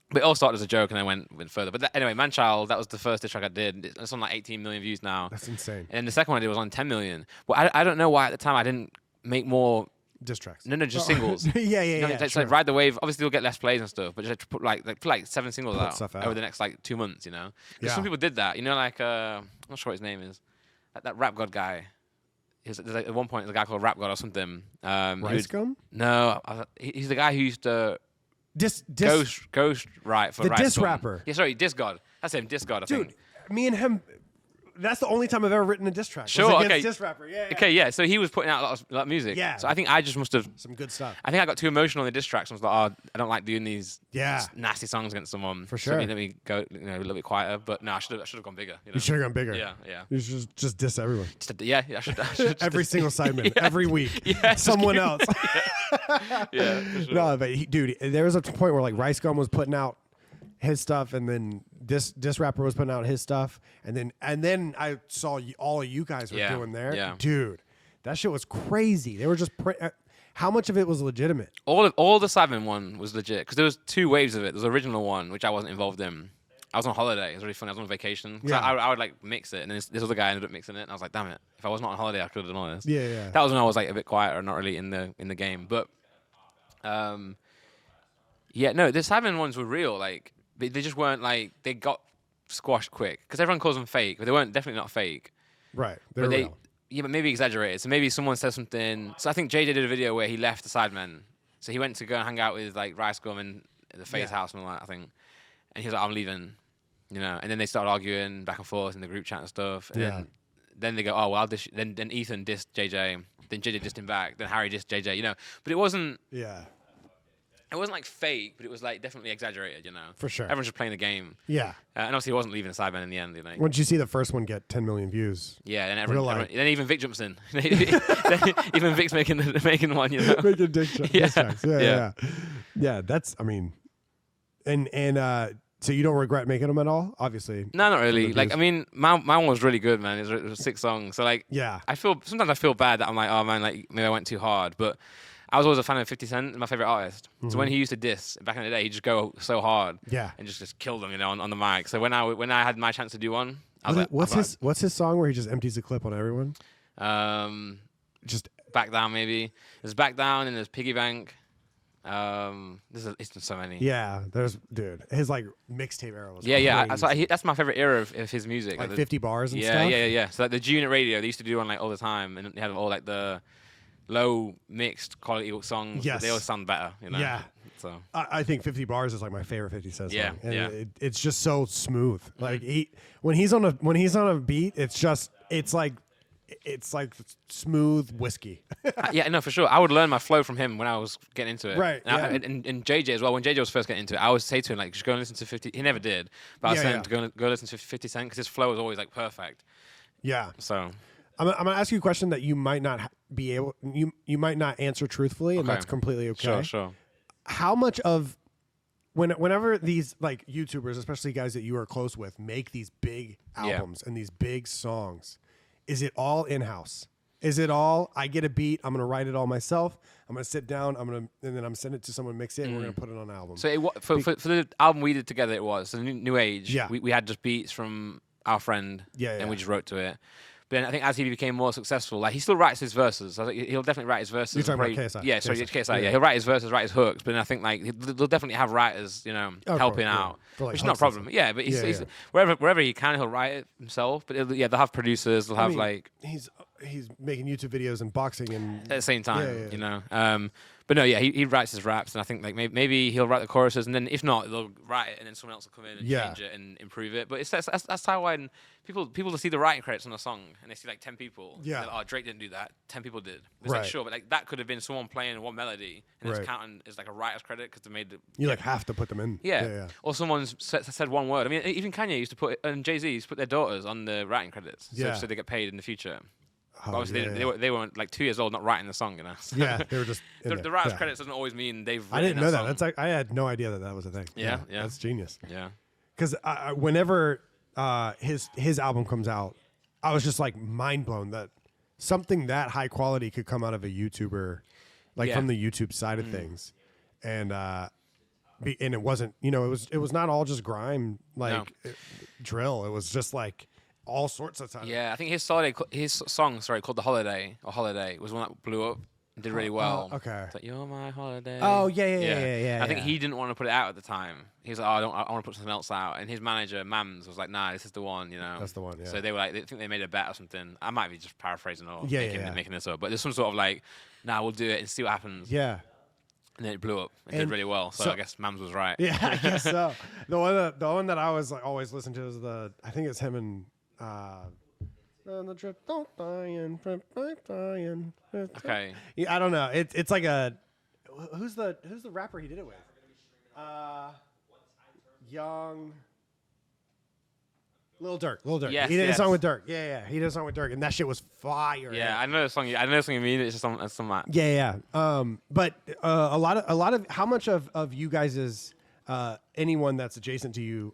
But it all started as a joke and then went further. But anyway, Manchild, that was the first diss track I did. It's on like 18 million views now. That's insane. And then the second one I did was on 10 million. Well, I don't know why at the time I didn't make more diss tracks. No, just singles. Yeah. It's like Ride the Wave. Obviously, you'll get less plays and stuff, but just put like 7 singles out over the next like 2 months, you know. Because some people did that, you know, like I'm not sure what his name is, that Rap God guy. There's like, at one point, there's a guy called Rap God or something. Rice Gum? No, he's the guy who used to ghost write for the Rice diss Gum. rapper. Yeah, sorry, Diss God. That's him, Diss God. I think. Me and him. That's the only time I've ever written a diss track. Sure, was okay. Diss rapper. Yeah. Okay, yeah. So he was putting out a lot of music. Yeah. So I think I just must have some good stuff. I think I got too emotional on the diss tracks. I was like, I don't like doing these nasty songs against someone. For sure. So let me go, a little bit quieter. But no, I should have gone bigger. You know? You should have gone bigger. Yeah. You should just diss everyone. I should every single Sidemen, every week. Yeah, someone else. Yeah. For sure. No, but dude, there was a point where like Rice Gum was putting out his stuff, and then this rapper was putting out his stuff, and then I saw all of you guys were doing there. Yeah. Dude, that shit was crazy. They were just how much of it was legitimate? All the Sidemen one was legit because there was 2 waves of it. There was the original one which I wasn't involved in. I was on holiday. It was really funny. I was on vacation. Yeah. I would like mix it, and then this other guy ended up mixing it, and I was like, damn it! If I was not on holiday, I could have done all this. Yeah. That was when I was like a bit quieter, not really in the game. But the Sidemen ones were real. Like they just weren't like they got squashed quick because everyone calls them fake, but they weren't definitely not fake. Right. They're real. Yeah, but maybe exaggerated. So maybe someone says something. So I think JJ did a video where he left the Sidemen. So he went to go and hang out with like Rice Gum and the Face House and all that, I think. And he was like, I'm leaving, you know. And then they started arguing back and forth in the group chat and stuff. And then they go, oh, well, I'll dish. Then Ethan dissed JJ. Then JJ dissed him back. Then Harry dissed JJ, you know. But it wasn't... Yeah. It wasn't like fake, but it was like definitely exaggerated, you know. For sure. Everyone's just playing the game. Yeah. And obviously he wasn't leaving the Sidemen in the end, you know. Once you see the first one get 10 million views. Yeah, and everyone then even Vic jumps in. Even Vic's making one, you know. Making diss tracks. Yeah. Yeah, that's, I mean, and so you don't regret making them at all? Obviously. No, not really. Like, I mean, my one was really good, man. It was 6 songs. So like, yeah. sometimes I feel bad that I'm like, oh man, like maybe I went too hard, but I was always a fan of 50 Cent, my favorite artist. So when he used to diss back in the day, he'd just go so hard, and just kill them, on the mic. So when I had my chance to do one, I was what's his song where he just empties a clip on everyone? Just Back Down, maybe. There's Back Down and there's Piggy Bank. It's so many. Yeah, his like mixtape era was that's my favorite era of his music. Like 50 bars and stuff. Yeah. So like the G-Unit radio, they used to do one like all the time, and they had all like the low mixed quality songs. Yes. They always sound better, Yeah. So I think 50 bars is like my favorite 50 Cent song. Yeah, And it's just so smooth. Like when he's on a beat, it's like smooth whiskey. Yeah, no, for sure. I would learn my flow from him when I was getting into it. Right. And JJ as well. When JJ was first getting into it, I always say to him, like, just go and listen to 50. He never did. But I was saying to go listen to 50 Cent because his flow is always, like, perfect. Yeah. So I'm going to ask you a question that you might not be able... You might not answer truthfully, and that's completely okay. Sure. How much of... Whenever these, like, YouTubers, especially guys that you are close with, make these big albums and these big songs... Is it all in-house? Is it all, I get a beat, I'm going to write it all myself, I'm going to sit down, and then I'm going to send it to someone, mix it, and we're going to put it on an album? So for the album we did together, it was the New Age. Yeah. We had just beats from our friend, and we just wrote to it. But then I think as he became more successful, like he still writes his verses. I think he'll definitely write his verses. You're talking about KSI? Yeah, sorry, KSI. Yeah, he'll write his verses, write his hooks. But then I think like they'll definitely have writers, helping out, like which is not a problem. Yeah, but he's wherever he can, he'll write it himself. But they'll have producers. They'll have he's making YouTube videos and boxing and at the same time, But no, he writes his raps, and I think like maybe he'll write the choruses, and then if not, they'll write it, and then someone else will come in and change it and improve it. But that's how when people see the writing credits on a song, and they see like 10 people. Yeah. Like, oh, Drake didn't do that. 10 people did. It's like sure, but like that could have been someone playing one melody, and it's counting as like a writer's credit because they made the. You like have to put them in. Yeah. Or someone's said one word. I mean, even Kanye used to put and Jay-Z used to put their daughters on the writing credits, so they get paid in the future. But obviously, they weren't like 2 years old, not writing the song, So Yeah, they were just the writer's credits doesn't always mean they've. I didn't know that. Song. That's like I had no idea that was a thing. Yeah. That's genius. Yeah, because whenever his album comes out, I was just like mind blown that something that high quality could come out of a YouTuber, like from the YouTube side of things, and it wasn't. It was not all just grime drill. It was just like. All sorts of time. Yeah, I think his song, called "The Holiday" or "Holiday" was one that blew up and did really well. Okay. It's like "You're my holiday." Oh yeah. I think he didn't want to put it out at the time. He was like, "Oh, I want to put something else out." And his manager Mams was like, "Nah, this is the one." That's the one. Yeah. So they were like, they think they made a bet or something. I might be just paraphrasing or making this up, but there's some sort of like, "Nah, we'll do it and see what happens." Yeah. And then it blew up. It did really well. So I guess Mams was right. Yeah, I guess so. The one that I was like always listening to is I think it's him and. On the trip, don't buy Okay. Yeah, I don't know. It's like who's the rapper he did it with? Young. Lil Durk. Yes, he did a song with Durk. Yeah. He did a song with Durk, and that shit was fire. Yeah, I know the song. I know the song you mean. It's just some that. Yeah. But a lot of how much of you guys is anyone that's adjacent to you,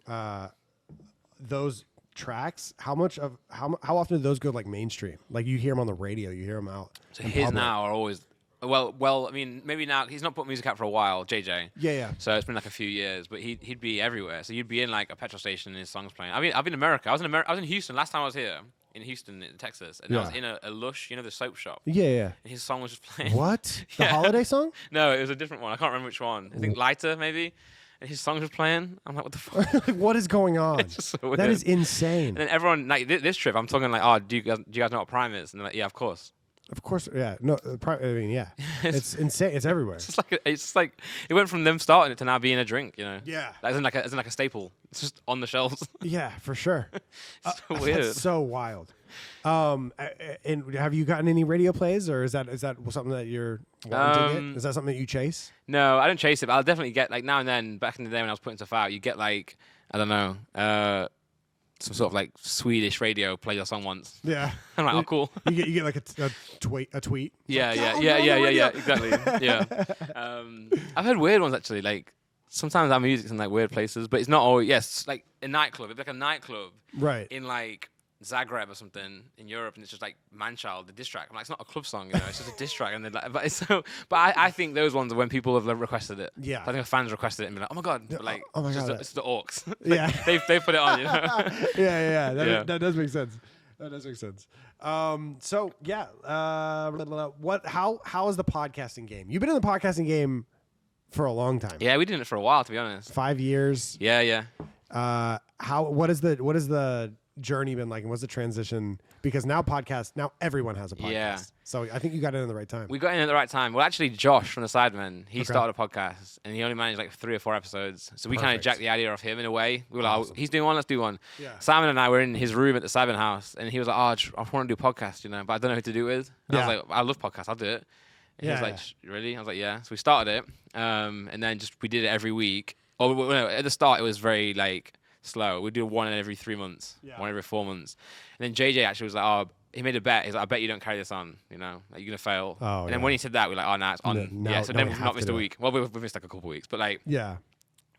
those tracks, how often do those go like mainstream? Like you hear them on the radio, you hear them out. So his public. Now are always well. I mean, maybe now he's not put music out for a while. JJ. Yeah. So it's been like a few years, but he'd be everywhere. So you'd be in like a petrol station and his songs playing. I mean, I've been in America. I was in Houston last time I was here. In Houston, in Texas, and I was in a Lush, the soap shop. Yeah. And his song was just playing. What? The holiday song? No, it was a different one. I can't remember which one. I think Lighter maybe. And his song was playing. I'm like, what the fuck? What is going on? It's just so weird. That is insane. And then everyone, like this trip, I'm talking like, oh, do you guys know what Prime is? And they're like, yeah, of course. Of course, yeah. No, I mean, yeah. It's insane. It's everywhere. It's just like it went from them starting it to now being a drink, Yeah. As in like a staple. It's just on the shelves. Yeah, for sure. It's so weird. That's so wild. And have you gotten any radio plays, or is that something that you're wanting to get? Is that something that you chase? No, I don't chase it, but I'll definitely get like now and then. Back in the day when I was putting stuff out, you get like I don't know, some sort of like Swedish radio play your song once. Yeah, I'm like, oh, cool. You get like a tweet. Yeah, exactly. Yeah. I've heard weird ones actually. Like sometimes our music's in like weird places, but it's not always. Yes, like a nightclub. It's like a nightclub, right? In like Zagreb or something in Europe, and it's just like Manchild, the diss track. I'm like, it's not a club song, you know, it's just a diss track. And they're like, but I think those ones are when people have requested it. Yeah. I think fans requested it and be like, oh my god, but like, oh my god, it's the Orcs. Yeah, they put it on, you know. yeah. That does make sense. That does make sense. So yeah, how is the podcasting game? You've been in the podcasting game for a long time. Yeah, we did it for a while, to be honest. 5 years. Yeah. What is the journey been like, and what's the transition? Because now everyone has a podcast. Yeah. So I think you got in at the right time. We got in at the right time. Well, actually, Josh from the Sidemen, he started a podcast, and he only managed like 3 or 4 episodes. So we kind of jacked the idea off him in a way. We were like, awesome. He's doing one, let's do one. Yeah. Simon and I were in his room at the Sidemen house, and he was like, I want to do a podcast, you know, but I don't know who to do it with. And I was like, I love podcasts, I'll do it. And he was like, really? I was like, yeah. So we started it, and then we did it every week. At the start, it was very like slow. We'd do one every 3 months, one every 4 months. And then JJ actually was like, he made a bet. He's like, I bet you don't carry this on, you know, like you're going to fail. And then when he said that, we're like, oh, no, it's on. So then we've not missed a week. Well, we missed like a couple of weeks, but like, we're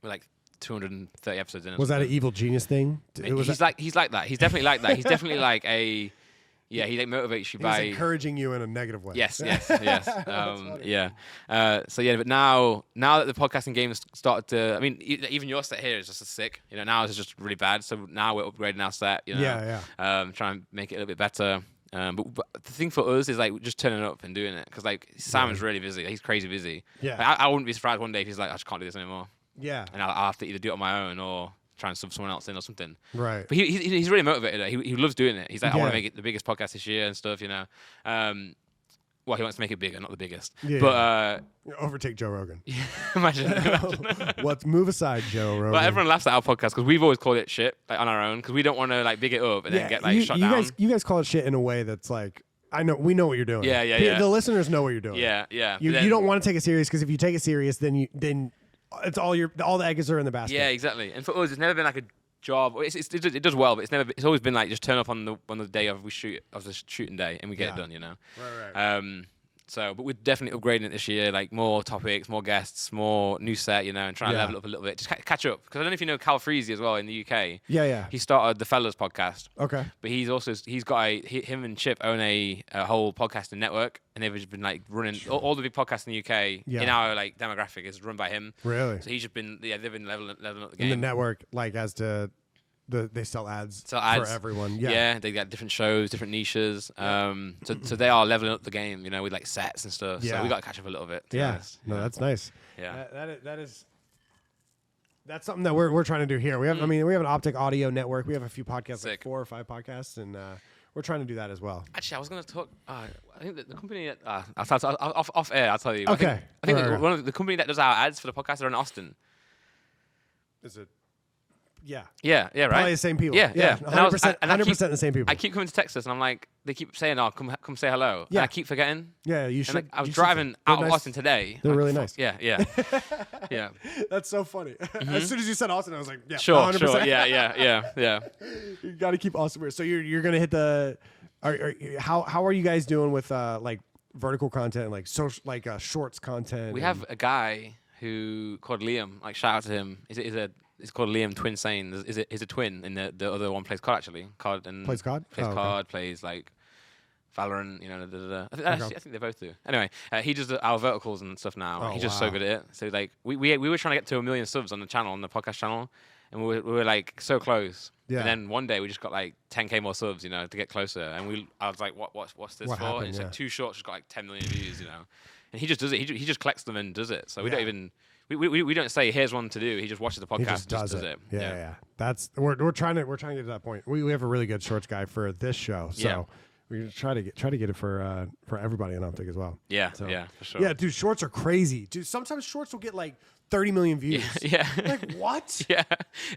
like 230 episodes in. Was that an evil genius thing? He's like that. He's definitely like that. He's definitely like he like motivates you by encouraging you in a negative way. Yes. But now that the podcasting game has started to, I mean, even your set here is just as sick. You know, now it's just really bad. So now we're upgrading our set. You know, trying to make it a little bit better. But the thing for us is like just turning up and doing it, because like Simon's really busy. He's crazy busy. Yeah, like, I wouldn't be surprised one day if he's like, I just can't do this anymore. Yeah, and I'll have to either do it on my own or try and sub someone else in or something. Right. But he's really motivated. He loves doing it. He's like, I want to make it the biggest podcast this year and stuff, you know. Well, he wants to make it bigger, not the biggest. Yeah. But overtake Joe Rogan. Imagine. Let's move aside, Joe Rogan. But everyone laughs at our podcast because we've always called it shit, like on our own, because we don't want to like big it up and then get like shut down. You guys call it shit in a way that's like, we know what you're doing. Yeah. The listeners know what you're doing. Yeah. You don't want to take it serious, because if you take it serious, then it's all the eggs are in the basket. Yeah, exactly. And for us, it's never been like a job. It does well, but it's always been like just turn up on the day of the shooting day and we get it done, you know. Right. But we're definitely upgrading it this year, like more topics, more guests, more new set, you know, and trying to level up a little bit, just catch up. Because I don't know if you know Cal Freezy as well in the UK. Yeah. He started the Fellas podcast. Okay. But he's got him and Chip own a whole podcasting network, and they've just been like running all the big podcasts in the UK in our like demographic is run by him. Really? So he's just been they've been leveling up the game. In the network, like as to. They sell ads for everyone. Yeah, they got different shows, different niches. So they are leveling up the game, you know, with like sets and stuff. Yeah. So we got to catch up a little bit. That's nice. Yeah, that's something that we're trying to do here. We have, we have an Optic Audio network. We have a few podcasts, like 4 or 5 podcasts, and we're trying to do that as well. Actually, I was going to talk. I think the company that off air, I'll tell you. Okay. I think one of the company that does our ads for the podcast are in Austin. Is it? Yeah, right. Probably the same people. Yeah. 100% the same people. I keep coming to Texas, and I'm like, they keep saying, "Oh, come say hello." Yeah. And I keep forgetting. Yeah, you should. And I was driving out of Austin today. They're really nice. Yeah. That's so funny. As soon as you said Austin, I was like, yeah, sure, 100%. Sure. Yeah. You got to keep Austin weird. So you're gonna hit the. How are you guys doing with like vertical content, like social, like shorts content? We have a guy who called Liam. Like, shout out to him. It's called Liam Twin Sane. He's a twin, and the other one plays COD actually. Plays COD? Plays COD, plays like Valorant, you know. I think they both do. Anyway, he does our verticals and stuff now. He's just so good at it. So like we were trying to get to 1 million subs on the channel, on the podcast channel, and we were like so close. Yeah. And then one day we just got like 10K more subs, you know, to get closer. And I was like, what's this for? Happened, and it's like 2 shorts just got like 10 million views, you know. And he just does it. He just collects them and does it. So we don't even. We don't say here's one to do. He just watches the podcast. He just does it. Yeah. That's we're trying to get to that point. We have a really good shorts guy for this show, so we try to get it for everybody in Optic as well. Yeah, so, for sure. Yeah, dude, shorts are crazy. Dude, sometimes shorts will get like 30 million views. Yeah. Like what? Yeah,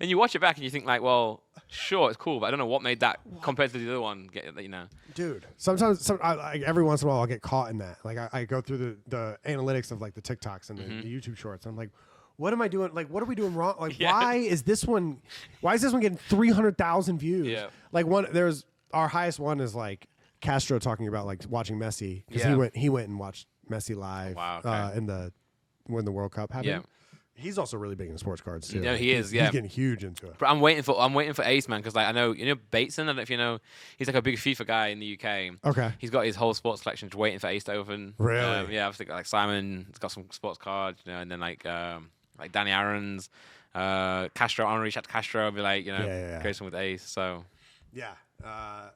and you watch it back and you think like, well, sure, it's cool, but I don't know what made that compared to the other one get, you know. Dude, sometimes every once in a while I'll get caught in that. Like I go through the analytics of like the TikToks and the YouTube shorts. I'm like, what am I doing? Like, what are we doing wrong? Like, why is this one getting 300,000 views? Yeah. Like our highest one is like Castro talking about like watching Messi, because he went and watched Messi live when the World Cup happened. He's also really big in sports cards too. No, he is. Yeah, he's getting huge into it. But I'm waiting for Ace, man, because like I know Bateson. I don't know if you know. He's like a big FIFA guy in the UK. Okay. He's got his whole sports collection just waiting for Ace to open. Really? Yeah, I think like Simon's got some sports cards, and then like Danny Aaron's, Castro. I want to reach out to Castro and be like, create some with Ace. So. Yeah. I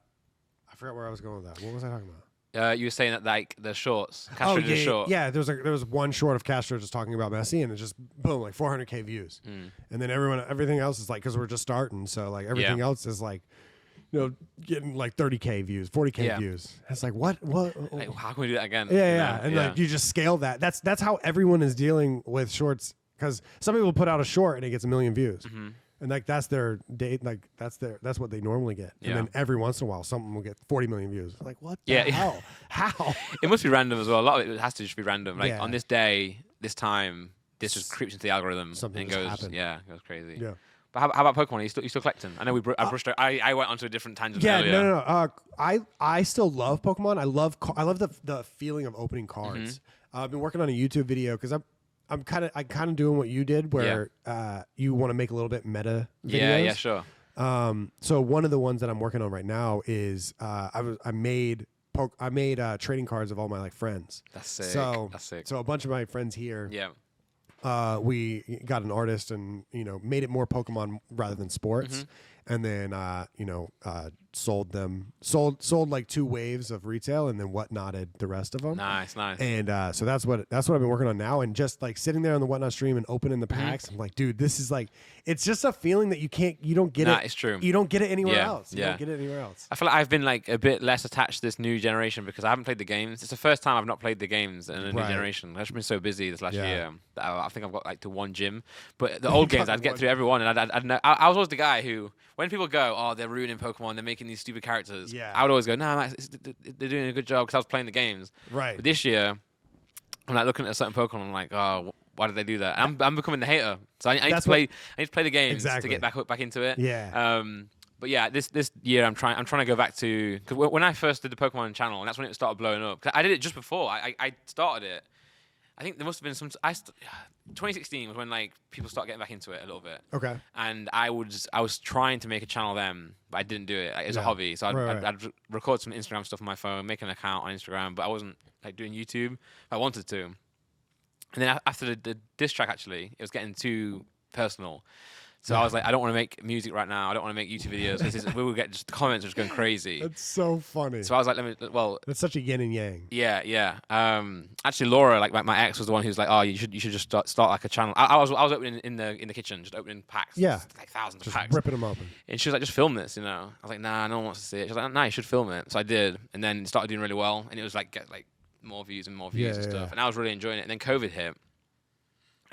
forgot where I was going with that. What was I talking about? You were saying that like the shorts. Castro did a short. Yeah, there was one short of Castro just talking about Messi, and it just boom, like 400K views. And then everything else is like, because we're just starting, so like everything else is like, getting like 30K views, 40K views. It's like what? Like, how can we do that again? Yeah. And like you just scale that. That's how everyone is dealing with shorts, because some people put out a short and it gets 1 million views. And like that's their date, like that's what they normally get. And then every once in a while, something will get 40 million views. Like what the hell? How? It must be random as well. A lot of it has to just be random. Like on this day, this time, this just creeps into the algorithm Something and goes goes crazy. Yeah. But how about Pokemon? Are you still collecting? I know I brushed. I went onto a different tangent. Yeah, earlier. no. I still love Pokemon. I love the feeling of opening cards. I've been working on a YouTube video because I'm kind of doing what you did, where you want to make a little bit meta videos. Yeah, sure. So one of the ones that I'm working on right now is I made trading cards of all my like friends. That's sick. That's sick. So a bunch of my friends here. Yeah. We got an artist and made it more Pokemon rather than sports, and then sold like 2 waves of retail, and then whatnotted the rest of them. Nice. And so that's what I've been working on now, and just like sitting there on the Whatnot stream and opening the packs, I'm like, dude, this is like, it's just a feeling that you don't get it. It's true. You don't get it anywhere else. You don't get it anywhere else. I feel like I've been like a bit less attached to this new generation because I haven't played the games. It's the first time I've not played the games in a new generation. I've just been so busy this last year that I think I've got like to 1 gym. But the old games, I'd get through every one, and I'd know. I was always the guy who, when people go, oh, they're ruining Pokemon, they're making these stupid characters. Yeah. I would always go, no, they're doing a good job because I was playing the games. Right. But this year, I'm like looking at a certain Pokemon, I'm like, oh, why did they do that? And I'm becoming the hater. So I need to play the games to get back into it. Yeah. But yeah, this year I'm trying to go back to, because when I first did the Pokemon channel, and that's when it started blowing up. 'Cause I did it just before I started it. I think there must have been 2016 was when like people started getting back into it a little bit. Okay. And I was trying to make a channel then, but I didn't do it. Like, it was a hobby, so I'd record some Instagram stuff on my phone, make an account on Instagram, but I wasn't like doing YouTube. I wanted to. And then after the diss track, actually, it was getting too personal. So I was like, I don't want to make music right now. I don't want to make YouTube videos because we will get just the comments just going crazy. That's so funny. So I was like, that's such a yin and yang. Yeah. Actually, Laura, like my ex, was the one who's like, oh, you should just start like a channel. I was opening in the kitchen, just opening packs. Yeah. Like thousands of packs. Ripping them open. And she was like, just film this, I was like, nah, no one wants to see it. She was like, nah, you should film it. So I did, and then it started doing really well, and it was like get like more views and more views and stuff. And I was really enjoying it. And then COVID hit.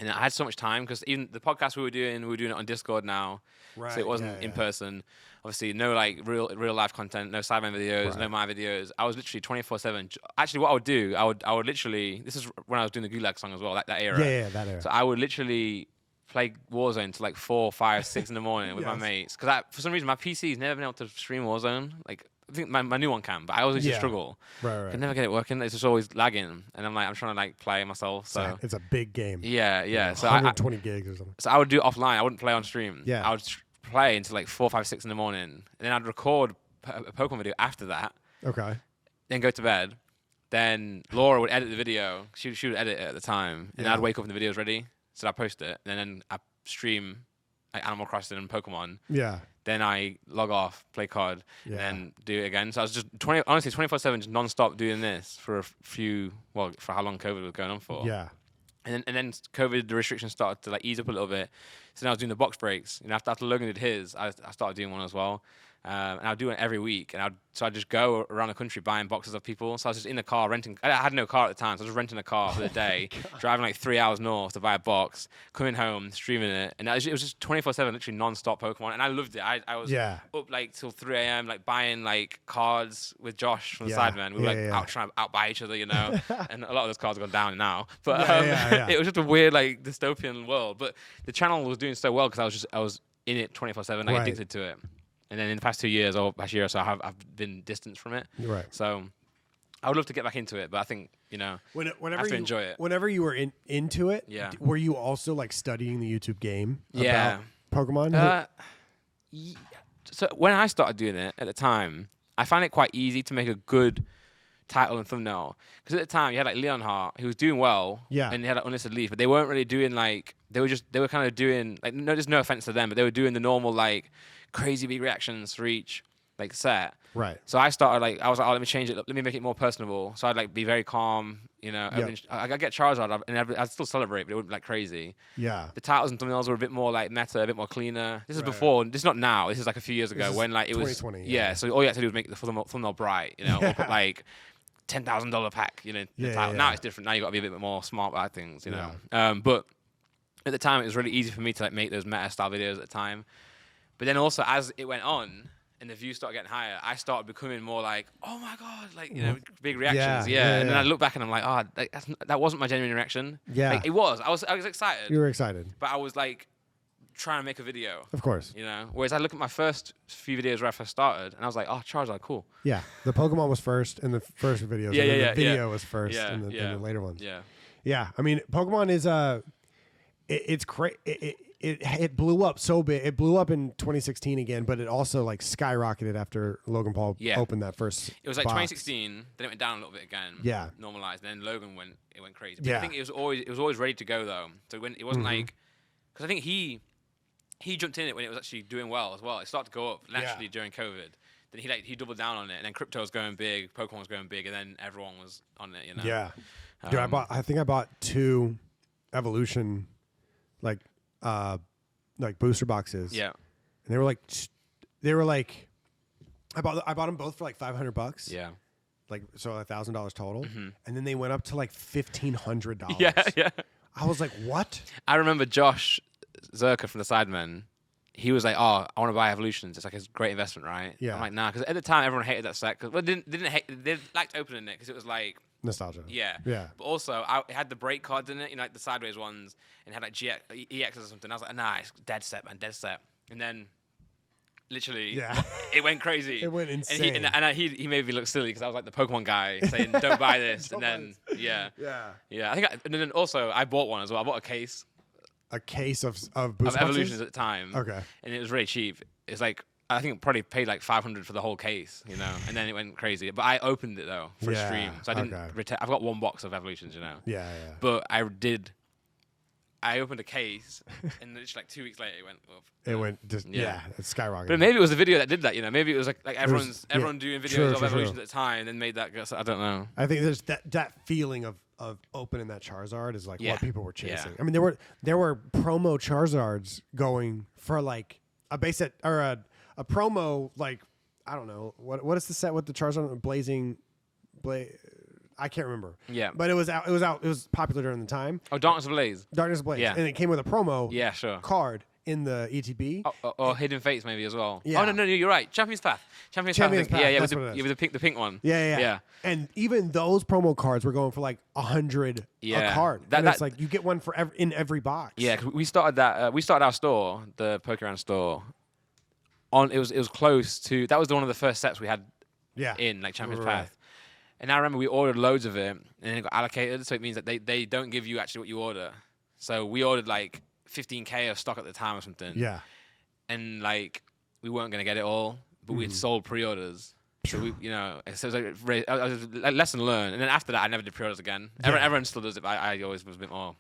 And I had so much time because even the podcast we were doing it on Discord now, so it wasn't in person. Obviously, no like real life content, no Sidemen videos, no my videos. I was literally 24/7. Actually, what I would do, I would literally. This is when I was doing the Gulag song as well, that era. Yeah, that era. So I would literally play Warzone till like 4, 5, 6 in the morning with my mates because for some reason my PC's never been able to stream Warzone. Like I think my new one can, but I always used to struggle. Right. I can never get it working. It's just always lagging, and I'm trying to like play myself. So it's a big game. Yeah. So 120 gigs or something. So I would do it offline. I wouldn't play on stream. Yeah. I would play until like 4, 5, 6 in the morning, and then I'd record a Pokemon video after that. Okay. Then go to bed. Then Laura would edit the video. She would edit it at the time, and I'd wake up and the video's ready. So I'd post it, and then I stream like Animal Crossing and Pokemon. Yeah. Then I log off, play COD, and then do it again. So I was just 24/7, just non-stop doing this for for how long COVID was going on for. Yeah. And then COVID, the restrictions started to like ease up a little bit. So then I was doing the box breaks. After Logan did his, I started doing one as well. And I'd do it every week. And I'd just go around the country buying boxes of people. So I was just in the car renting. I had no car at the time, so I was just renting a car for the day, driving like 3 hours north to buy a box, coming home, streaming it. And it was just 24/7, literally non-stop Pokemon. And I loved it. I was up like till 3 a.m. like buying like cards with Josh from the Sidemen. We were out trying to outbuy each other, And a lot of those cards have gone down now. But it was just a weird like dystopian world. But the channel was doing so well because I was in it 24/7, like addicted to it. And then in the past 2 years or past year or so, I've been distanced from it. Right. So I would love to get back into it, but I think Whenever I have to you enjoy it. Whenever you were into it, Yeah. were you also like studying the YouTube game Yeah. about Pokemon? So when I started doing it at the time, I found it quite easy to make a good title and thumbnail, because at the time you had like Leonhardt, who was doing well, and they had like Unlisted Leaf, but they weren't really doing like they were kind of doing like there's no offense to them, but they were doing the normal like crazy big reactions for each like set. Right. So I started like I was like, oh, let me change it, let me make it more personable. So I'd like be very calm, I get Charizard and I'd still celebrate, but it wouldn't be like crazy. Yeah. The titles and thumbnails were a bit more like meta, a bit more cleaner. This is before. This is not now. This is like a few years ago when like it was 2020. Yeah. So all you had to do was make the thumbnail bright, or put like $10,000 pack, the title. Now it's different. Now you got to be a bit more smart about things, But at the time, it was really easy for me to like make those meta style videos at the time. But then also as it went on and the views started getting higher, I started becoming more like, oh my god, like big reactions, And then I look back and I'm like, that wasn't my genuine reaction. Yeah, like, it was. I was excited. You were excited, but I was like trying to make a video. Of course. Whereas I look at my first few videos where I first started, and I was like, oh, Charizard, cool. Yeah, the Pokemon was first in the first videos. The video was first in the later ones. Yeah. I mean, Pokemon is it's crazy. It blew up so big. It blew up in 2016 again, but it also like skyrocketed after Logan Paul opened that first. It was like box. 2016. Then it went down a little bit again. Yeah, normalized. Then Logan went crazy. But I think it was always ready to go though. So when it wasn't like, because I think he jumped in it when it was actually doing well as well. It started to go up naturally during COVID. Then he doubled down on it, and then crypto was going big, Pokemon was going big, and then everyone was on it. Yeah, dude, I think I bought 2 Evolution like booster boxes. Yeah, and they were like I bought them both for like $500. Yeah, like so $1,000 total, and then they went up to like $1,500. Yeah. I was like, what? I remember Josh Zerka from the Sidemen. He was like, "Oh, I want to buy Evolutions. It's like a great investment, right?" Yeah. I'm like, "Nah," because at the time everyone hated that set. Cause, they liked opening it because it was like nostalgia. Yeah. But also, it had the break cards in it, like the sideways ones, and it had like EXs or something. I was like, "Nah, it's dead set, man, dead set." And then, literally, it went crazy. It went insane. And he made me look silly because I was like the Pokemon guy saying, "Don't buy this," and then yeah. I think, and then also I bought one as well. I bought a case. A case of booster Evolutions at the time. Okay. And it was really cheap. It's like, I think probably paid like $500 for the whole case, and then it went crazy. But I opened it though for a stream, so I didn't. I've got 1 box of Evolutions, Yeah. But I opened a case, and just like 2 weeks later, it went up. It went just it skyrocketed. But maybe it was the video that did that, Maybe it was like everyone doing videos of Evolutions at the time, and then made that. I don't know. I think there's that feeling of opening that Charizard is like what people were chasing. Yeah. I mean, there were promo Charizards going for like a base set or a promo, like I don't know what is the set with the Charizard Blazing. I can't remember. Yeah. But it was out. It was popular during the time. Oh, Darkness Ablaze. Darkness Ablaze. Yeah. And it came with a promo. Yeah, sure. Card in the ETB. Or Hidden Fates maybe as well. Yeah. Oh no, you're right. Champions Path. Champions Path. Yeah, with the pink one. Yeah. And even those promo cards were going for like $100 a card. It's like you get one for in every box. Yeah, 'cause we started that. We started our store, the Pokerand store. It was close to. That was one of the first sets we had. Yeah. In like Champions Path. And I remember we ordered loads of it, and it got allocated. So it means that they don't give you actually what you order. So we ordered like 15K of stock at the time or something. Yeah. And like we weren't gonna get it all, but we'd sold pre-orders. So we, so it was like a lesson learned. And then after that, I never did pre-orders again. Everyone still does it, but I always was a bit more,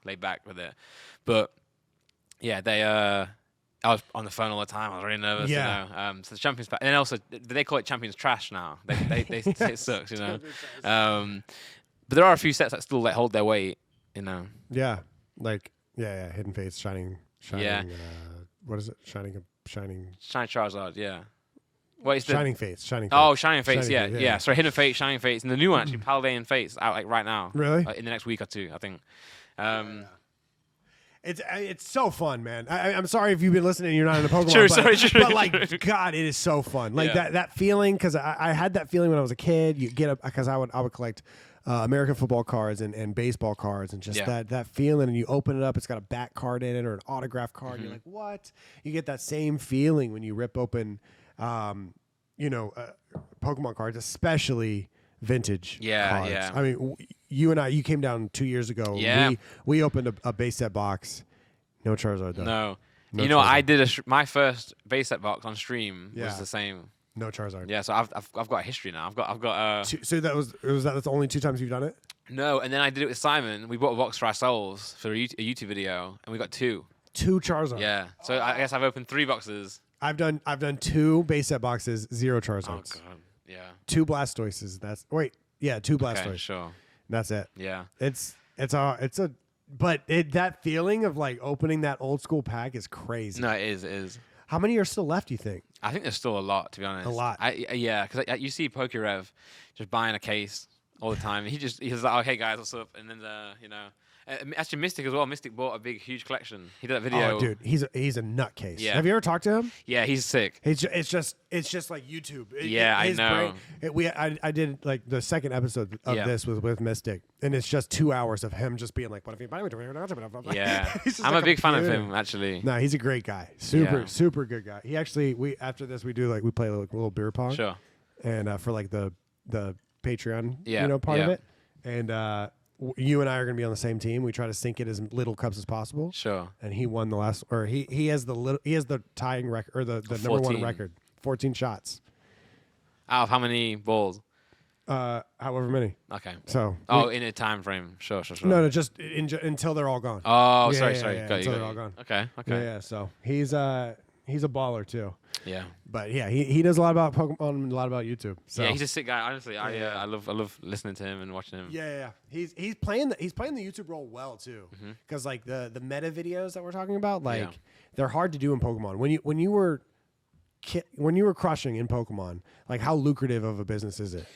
laid back with it. But yeah, I was on the phone all the time. I was really nervous, So the Champions Pack, and then also they call it Champions Trash now. They say it sucks, But there are a few sets that still like hold their weight, Yeah, like Hidden Fates, Shining. Yeah. What is it? Shining Charizard. Yeah. What is Shining Fates. Oh, Shining Fates. Yeah. So Hidden Fates, Shining Fates, and the new one actually, Paladin Fates, out like right now. Really? In the next week or 2, I think. It's so fun, man. I'm sorry if you've been listening and you're not in a Pokemon. True. But like, God, it is so fun. Like that feeling, because I had that feeling when I was a kid. You get because I would collect American football cards and baseball cards and just that feeling. And you open it up, it's got a back card in it or an autograph card. You're like, what? You get that same feeling when you rip open, Pokemon cards, especially vintage cards. Yeah. I mean, you came down 2 years ago. Yeah. We opened a base set box. No Charizard though. No. No You know, Charizard. I did my first base set box on stream Yeah. was the same. No Charizard. Yeah, so I've got a history now. I've got So that's the only 2 times you've done it? no, and then I did it with Simon. We bought a box for ourselves for a YouTube video, and we got 2. 2 Charizard. Yeah. So I guess I've opened 3 boxes. I've done 2 base set boxes, 0 Oh Charizards. god. Yeah. 2 Blastoises. 2 Blastoises. Okay, sure. That's it. Yeah. But that feeling of like opening that old school pack is crazy. No, it is. It is. How many are still left, you think? I think there's still a lot, to be honest. A lot. Yeah, because you see Pokerev just buying a case all the time. He's like, okay, guys, what's up? And then actually Mystic as well. Mystic bought a big, huge collection. He did that video. Oh, dude, he's a nutcase. Yeah. Have you ever talked to him? Yeah, he's sick. It's just like YouTube. I know. I did like the second episode of this was with Mystic, and it's just 2 hours of him just being like, "What if you buy me?" Yeah, He's just I'm like a big fan of computer. him actually. No, he's a great guy. Super good guy. He actually after this we play like a little beer pong. Sure. And for like the Patreon Yeah, part of yeah. it, and you and I are gonna be on the same team. We try to sink it as little cups as possible. Sure. And he won the last, or he has the tying record or the number 1 14. record, 14 shots. Out of how many balls? However many. Okay. So In a time frame. Sure. no, just until they're all gone. Oh, Yeah, sorry. yeah, Got you. until they're all gone. Okay. Yeah. So he's a baller too. Yeah. But yeah, he does a lot about Pokemon and a lot about YouTube. So Yeah, he's a sick guy. Honestly, I love listening to him and watching him. Yeah. He's playing the YouTube role well too, because like the meta videos that we're talking about, like Yeah. they're hard to do in Pokemon. When you were crushing in Pokemon, like how lucrative of a business is it?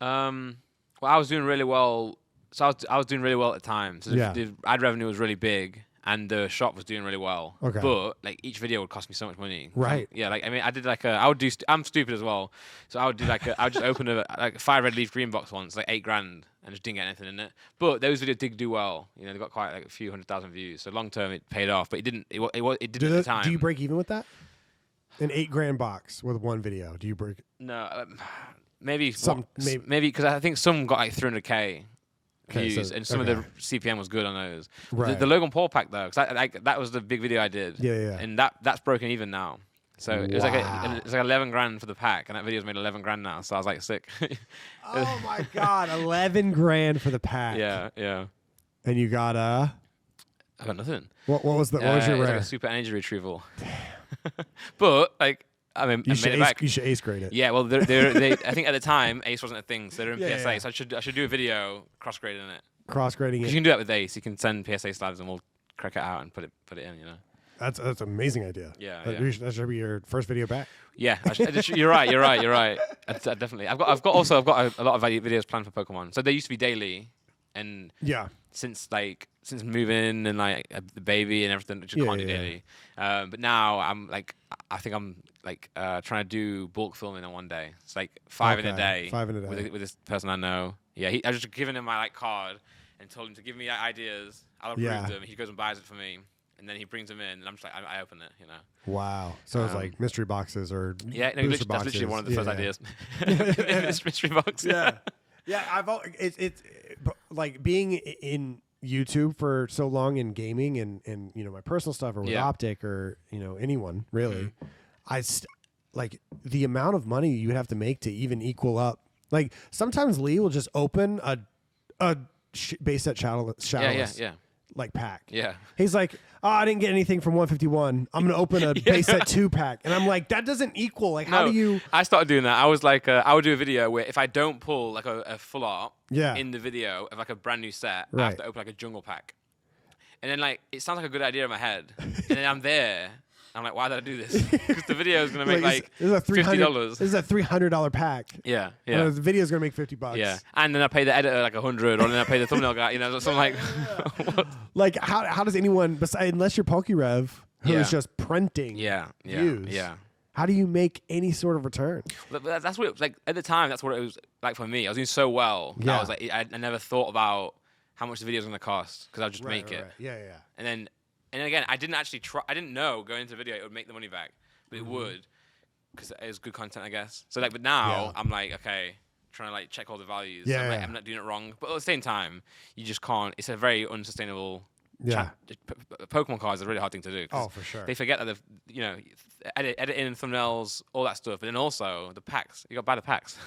Well, I was doing really well. So I was doing really well at the time. So Yeah. the ad revenue was really big, and the shop was doing really well. Okay. But like each video would cost me so much money. Right. Yeah. Like I mean, I did like I'm stupid as well. So I would do I would just open a 5 red leaf green box once, like $8,000, and just didn't get anything in it. But those videos did do well. You know, they got quite like a few 100,000 views. So long term, it paid off. But it didn't. It didn't at the time. Do you break even with that? An $8,000 box with one video. Do you break? No. Maybe Maybe because I think some got like 300K Okay, views, so- and some of okay. the CPM was good on those. Right. The Logan Paul pack though, because that was the big video I did. Yeah. And that's broken even now. So it was Wow. it's like $11,000 for the pack, and that video's made $11,000 now. So I was like sick. Oh my God, $11,000 for the pack. yeah. And you got I got nothing. what was your It was like rare? a super energy retrieval. But like I mean, You I should made it back. you should ace grade it. Yeah, well, they I think at the time Ace wasn't a thing, so they're in Yeah, PSA. yeah. So I should do a video cross grading it. Cross grading You it. can do that with Ace. You can send PSA slabs and we'll crack it out and put it in. You know. That's an amazing idea. Yeah, That, yeah. that should be your first video back. Yeah, you're right. Definitely. I've got a lot of videos planned for Pokemon. So they used to be daily, and Yeah. since moving and like the baby and everything, which you can't do yeah. daily. But now I think I'm trying to do bulk filming in one day. It's like 5 in a Okay, day. 5 in a day. with this person I know. Yeah, I just given him my card and told him to give me ideas. I'll approve Yeah. them. He goes and buys it for me, and then he brings them in, and I'm just like I open it. You know. Wow. So it's like mystery boxes or Yeah, no, booster that's literally boxes. one of the first Yeah. ideas. This mystery box. Yeah. Yeah, it's like being in YouTube for so long in gaming and my personal stuff or with Yeah. Optic or anyone really. Like the amount of money you would have to make to even equal up. Like sometimes Lee will just open a base set shadowless Yeah. like pack. Yeah. He's like, oh, I didn't get anything from 151. I'm gonna open a base set 2 pack, and I'm like, that doesn't equal. Like, how do you? I started doing that. I was like, I would do a video where if I don't pull like a full art Yeah. in the video of like a brand new set, I Right. have to open like a jungle pack. And then like it sounds like a good idea in my head, and then I'm there. I'm like, why did I do this? Because the video is gonna make like this is a $50. This is a $300 pack. Yeah. And the video is gonna make $50. Yeah, and then I pay the editor like 100, or then I pay the thumbnail guy. So I'm like, what? Like, how does anyone, besides unless you're PokeRev, who is Yeah. just printing views? Yeah. How do you make any sort of return? But that's what it was like at the time. That's what it was like for me. I was doing so well. That Yeah. I was like, I never thought about how much the video was going to cost because I'd just make it. Right. Yeah. And again, I didn't actually try. I didn't know going into the video it would make the money back, but it would because it was good content, I guess. So like, but now Yeah. I'm like, okay, trying to like check all the values. Yeah, So I'm not doing it wrong, but at the same time, you just can't. It's a very unsustainable. Yeah. Pokemon cards are a really hard thing to do. Oh, for sure. They forget that editing thumbnails, all that stuff, but then also the packs. You got to buy the packs.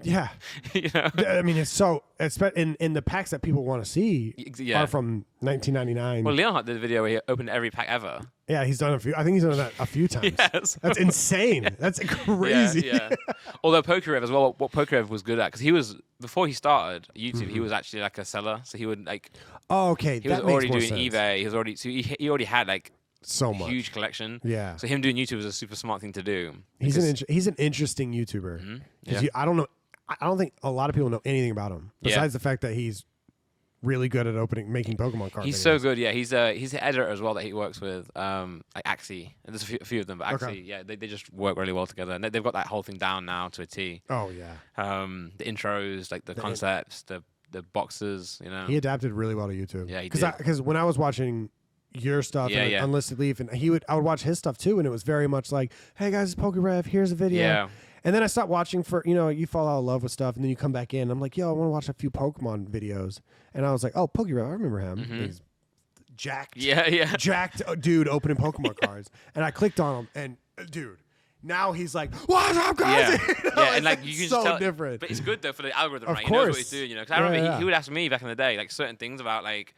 Yeah. I mean, it's in the packs that people want to see are from 1999. Well, Leonhardt did a video where he opened every pack ever. Yeah, he's done a few. I think he's done that a few times. Yes. That's insane. That's crazy. Yeah. Although Pokerev as well, what Pokerev was good at, because he was, before he started YouTube, he was actually like a seller. So he would like. Oh, okay. He was already doing eBay. He was already, so he already had like so much huge collection. Yeah. So him doing YouTube was a super smart thing to do. He's an interesting YouTuber. Mm-hmm. Yeah. I don't think a lot of people know anything about him besides the fact that he's really good at making Pokemon cards. He's so good. Yeah, he's the editor as well that he works with, like Axie. And there's a few of them, but Axie, they just work really well together. And they've got that whole thing down now to a T. Oh yeah. The intros, like the concepts, the boxes. He adapted really well to YouTube. Yeah, he did. Because when I was watching your stuff and Unlisted Leaf, and I would watch his stuff too, and it was very much like, hey guys, it's Pokerev, here's a video. Yeah. And then I stopped watching for, you fall out of love with stuff, and then you come back in. I'm like, yo, I want to watch a few Pokemon videos. And I was like, oh, Pokerev, I remember him. Mm-hmm. He's jacked. Yeah. Jacked dude opening Pokemon cards. And I clicked on him, and dude, now he's like, what's up, guys? Yeah, and like you can so just tell, different. But it's good though for the algorithm, Of right? course. He knows what he's doing, Because I remember he would ask me back in the day, like certain things about like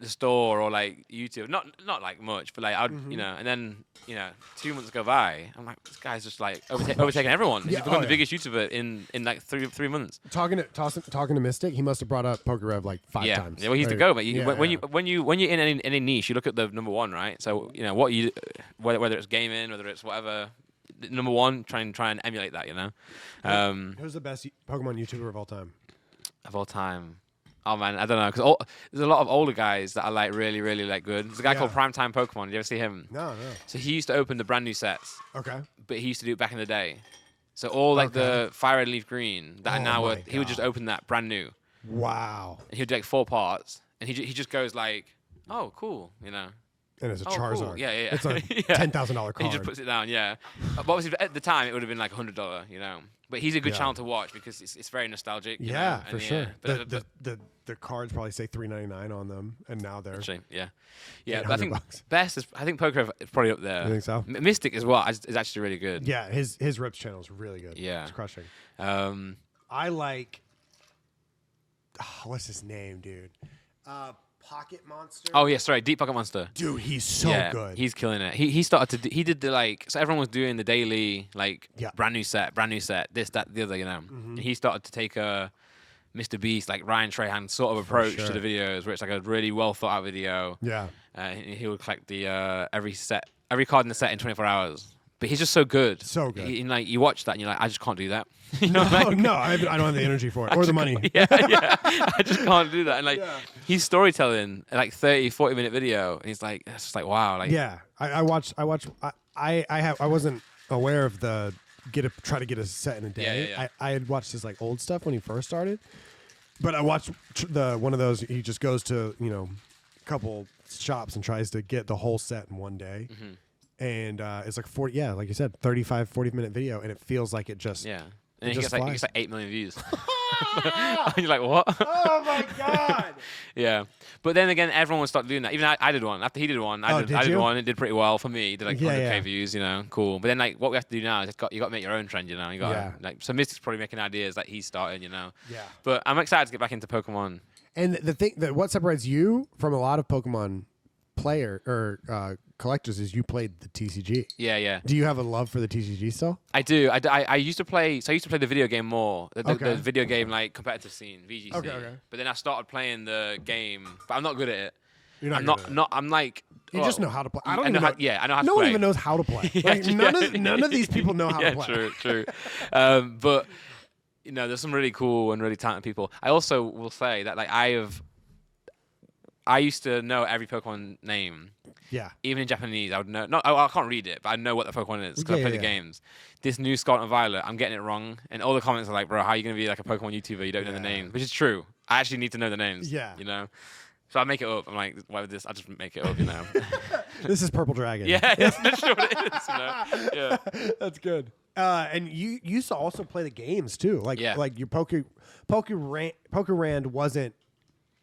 the store or like YouTube, not like much, but like I'd and then 2 months go by, I'm like, this guy's just like overtaking everyone. He's become the biggest YouTuber in like three months. Talking to Mystic, he must have brought up Pokerev like 5 times. Yeah, well, he's the go, but when you're in any niche, you look at the number one, right? So what you whether it's gaming, whether it's whatever, number one, try and emulate that, Who's the best Pokemon YouTuber of all time? Of all time. Oh man, I don't know, because there's a lot of older guys that are like really, really like good. There's a guy called Primetime Pokemon. Did you ever see him? No. So he used to open the brand new sets. Okay. But he used to do it back in the day. So all like the Fire Red Leaf Green that are now, he would just open that brand new. Wow. And he would do like 4 parts, and he just goes like, oh cool, And it's a Charizard. Cool. Yeah. It's a $10,000 card. He just puts it down, But obviously at the time it would have been like $100, But he's a good channel to watch because it's very nostalgic. Yeah, for sure. But the cards probably say $3.99 on them, and now they're actually, yeah. But I think best is Pokerev is probably up there. You think so? Mystic as well is actually really good. Yeah, his Rips channel is really good. Yeah, it's crushing. I like. What's his name, dude? Pocket Monster. Oh yeah, sorry, Deep Pocket Monster. Dude, he's so good. He's killing it. He started to he did the like, so everyone was doing the daily like brand new set, this, that, the other, And he started to take a Mr. Beast, like Ryan Trahan sort of approach to the videos, where it's like a really well thought out video. Yeah. He would collect the every card in the set in 24 hours. But he's just so good. So good. Like you watch that and you're like, I just can't do that. No, I don't have the energy for it or the money. Yeah. I just can't do that. And like he's storytelling like 30-40 minute video, and he's like, it's just like wow. Like I wasn't aware of the try to get a set in a day. Yeah. I had watched his like old stuff when he first started, but I watched one of those. He just goes to a couple shops and tries to get the whole set in one day. Mm-hmm. And it's like 40, like you said, 35-40 minute video, and it feels like it just and he gets like 8 million views. And you're like, what? Oh my god! Yeah, but then again, everyone would start doing that. Even I did one. After he did one, I did one. It did pretty well for me. It did like 100K views, cool. But then like what we have to do now is you got to make your own trend, You got like so Mystic's probably making ideas that he's starting, Yeah. But I'm excited to get back into Pokemon. And the thing that what separates you from a lot of Pokemon player or collectors is you played the TCG. Yeah. Do you have a love for the TCG still? I do. I used to play. So I used to play the video game more. The video game like competitive scene, VGC. Okay. But then I started playing the game, but I'm not good at it. You're not. I'm like. You just know how to play. I know how to play. No one even knows how to play. None of these people know how to play. True. But there's some really cool and really talented people. I also will say that like I used to know every Pokemon name. Yeah. Even in Japanese, I would know. No, I can't read it, but I know what the Pokemon is because I play the games. This new Scarlet and Violet, I'm getting it wrong, and all the comments are like, "Bro, how are you gonna be like a Pokemon YouTuber? You don't know the names," which is true. I actually need to know the names. Yeah. So I make it up. I'm like, why would this? I just make it up. This is Purple Dragon. Yeah, that's literally what it is. Yeah. That's good. And you used to also play the games too. Like your Pokerand wasn't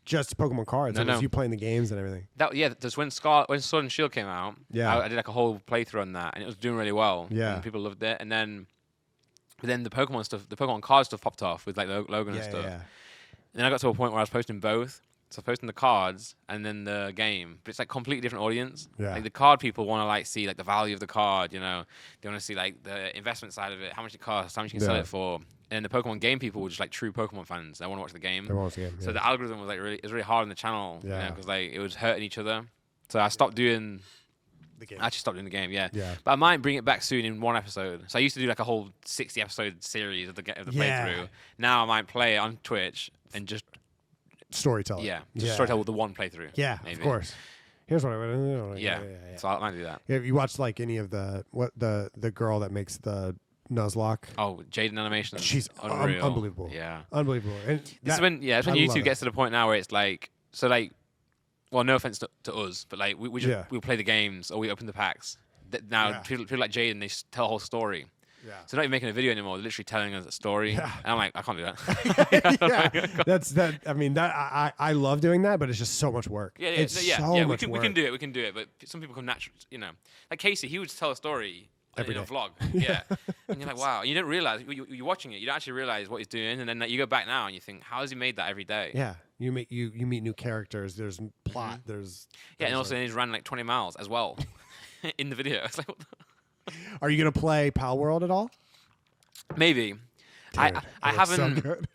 just Pokemon cards. It was you playing the games and everything. Just when Sword and Shield came out, I did like a whole playthrough on that, and it was doing really well. Yeah. And people loved it. And then the Pokemon stuff, the Pokemon card stuff popped off with like Logan and stuff. Yeah. And then I got to a point where I was posting both. So I was posting the cards and then the game, but it's like completely different audience. Yeah. Like the card people want to like see like the value of the card, you know. They want to see like the investment side of it, how much it costs, how much you can sell it for. And the Pokemon game people were just like true Pokemon fans. They want to watch the game. So the algorithm was like really hard on the channel, because like it was hurting each other. So I stopped doing the game. I actually stopped doing the game, yeah. But I might bring it back soon in one episode. So I used to do like a whole 60 episode series of the playthrough. Now I might play it on Twitch and just storytelling. Just storytell with the one playthrough. Yeah, maybe. Of course. Here's what I would do. So I might do that. Have you watched like any of the girl that makes the Nuzlocke? Oh, Jaden Animation. She's unreal. Unbelievable. Yeah. Unbelievable. And it's when YouTube gets to the point now where it's like, so like, well, no offense to us, but like we'll play the games or we open the packs. Now people like Jaden, they tell a whole story. Yeah. So they're not even making a video anymore. They're literally telling us a story. Yeah. And I'm like, I can't do that. That's that. I mean, I love doing that, but it's just so much work. Yeah. It's so much work. We can do it. We can do it. But some people come naturally, you know. Like Casey, he would tell a story every in day. A vlog. Yeah. And you're like, wow. And you don't realize, you're watching it. You don't actually realize what he's doing. And then like, you go back now and you think, how has he made that every day? Yeah. You meet new characters. There's plot. There's and also he's ran like 20 miles as well in the video. It's like, what the Are you gonna play Pal World at all? Maybe. Dude, I haven't.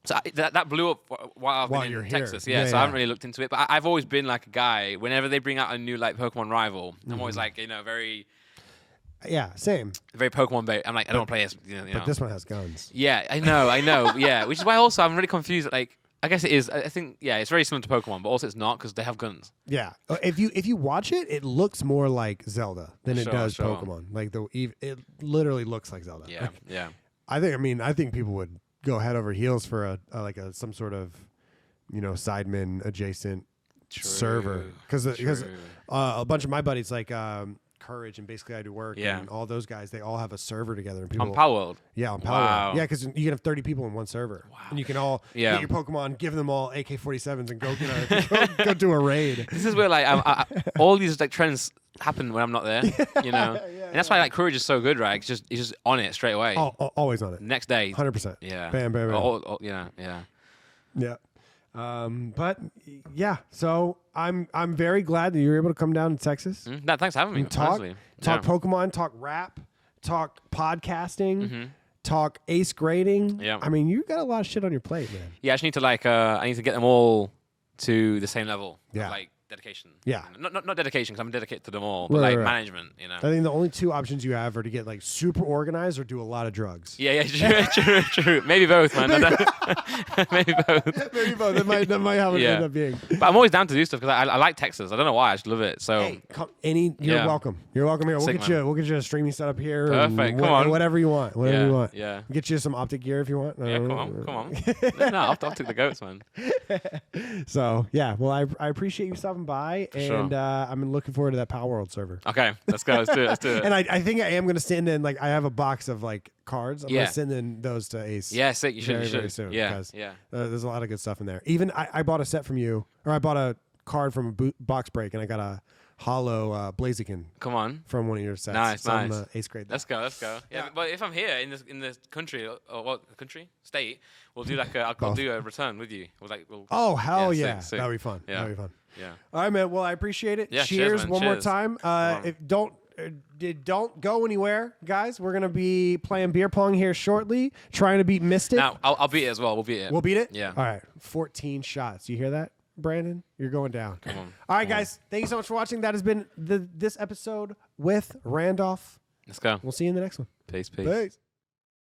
So that blew up while I've been in Texas. Yeah, so I haven't really looked into it. But I've always been like a guy. Whenever they bring out a new like Pokemon rival, I'm always like, very. Yeah, same. Very Pokemon based. I'm like, I don't play this. But this one has guns. Yeah, I know. Yeah, which is why also I'm really confused. Like, I guess it is. I think it's very similar to Pokemon, but also it's not because they have guns. Yeah, if you watch it, it looks more like Zelda than it does Pokemon. Like it literally looks like Zelda. Yeah, yeah. I think people would go head over heels for some sort of, Sidemen adjacent server because a bunch of my buddies like Courage and Basically I Do Work and all those guys, they all have a server together. And people, on Pal World? Yeah, on Pal World. Yeah, because you can have 30 people in one server. Wow. And you can all get your Pokemon, give them all AK-47s and go go do a raid. This is where like all these like trends happen when I'm not there, And that's why like Courage is so good, right? He's just on it straight away. Always on it. Next day. 100%. Yeah. Bam, bam, bam. Yeah. But yeah, so I'm very glad that you were able to come down to Texas. No, thanks for having me. And talk Pokemon, talk rap, talk podcasting, talk ace grading. Yeah. I mean, you got a lot of shit on your plate, man. Yeah, I just need to I need to get them all to the same level. Yeah. Of, like dedication. Yeah. Not dedication because I'm dedicated to them all, but right. management. I think the only two options you have are to get like super organized or do a lot of drugs. Yeah, true. Maybe both, man. Maybe both. Maybe both. That might how it end up being. But I'm always down to do stuff because I like Texas. I don't know why. I just love it. So you're welcome. You're welcome here. We'll get you a streaming setup here. Perfect. Come on. Whatever you want. Whatever you want. Yeah. Get you some optic gear if you want. Yeah. Come on. No, I'll take the goats, man. So yeah. Well, I appreciate you stopping by, and I'm looking forward to that Power World server. Okay, let's go. Let's do it. And I think I am going to send in I have a box of like cards. I'm going to send in those to Ace. Yeah, sick. You should. Very soon. Yeah. There's a lot of good stuff in there. Even I bought a set from you, or I bought a card from a box break, and I got a hollow Blaziken. Come on. From one of your sets. Nice. Ace grade. Let's go. Yeah, but if I'm here in this country or state, we'll do I'll do a return with you. Oh hell yeah, sick. That'd be fun. Yeah. That'd be fun. Yeah. All right, man. Well, I appreciate it. Yeah, cheers man. More time. Don't go anywhere, guys. We're gonna be playing beer pong here shortly, trying to beat Mystic. Now I'll beat it as well. We'll beat it. We'll beat it. Yeah. All right. 14 shots. You hear that, Brandon? You're going down. Come on. All right, guys. Thank you so much for watching. That has been this episode with Randolph. Let's go. We'll see you in the next one. Peace. Peace.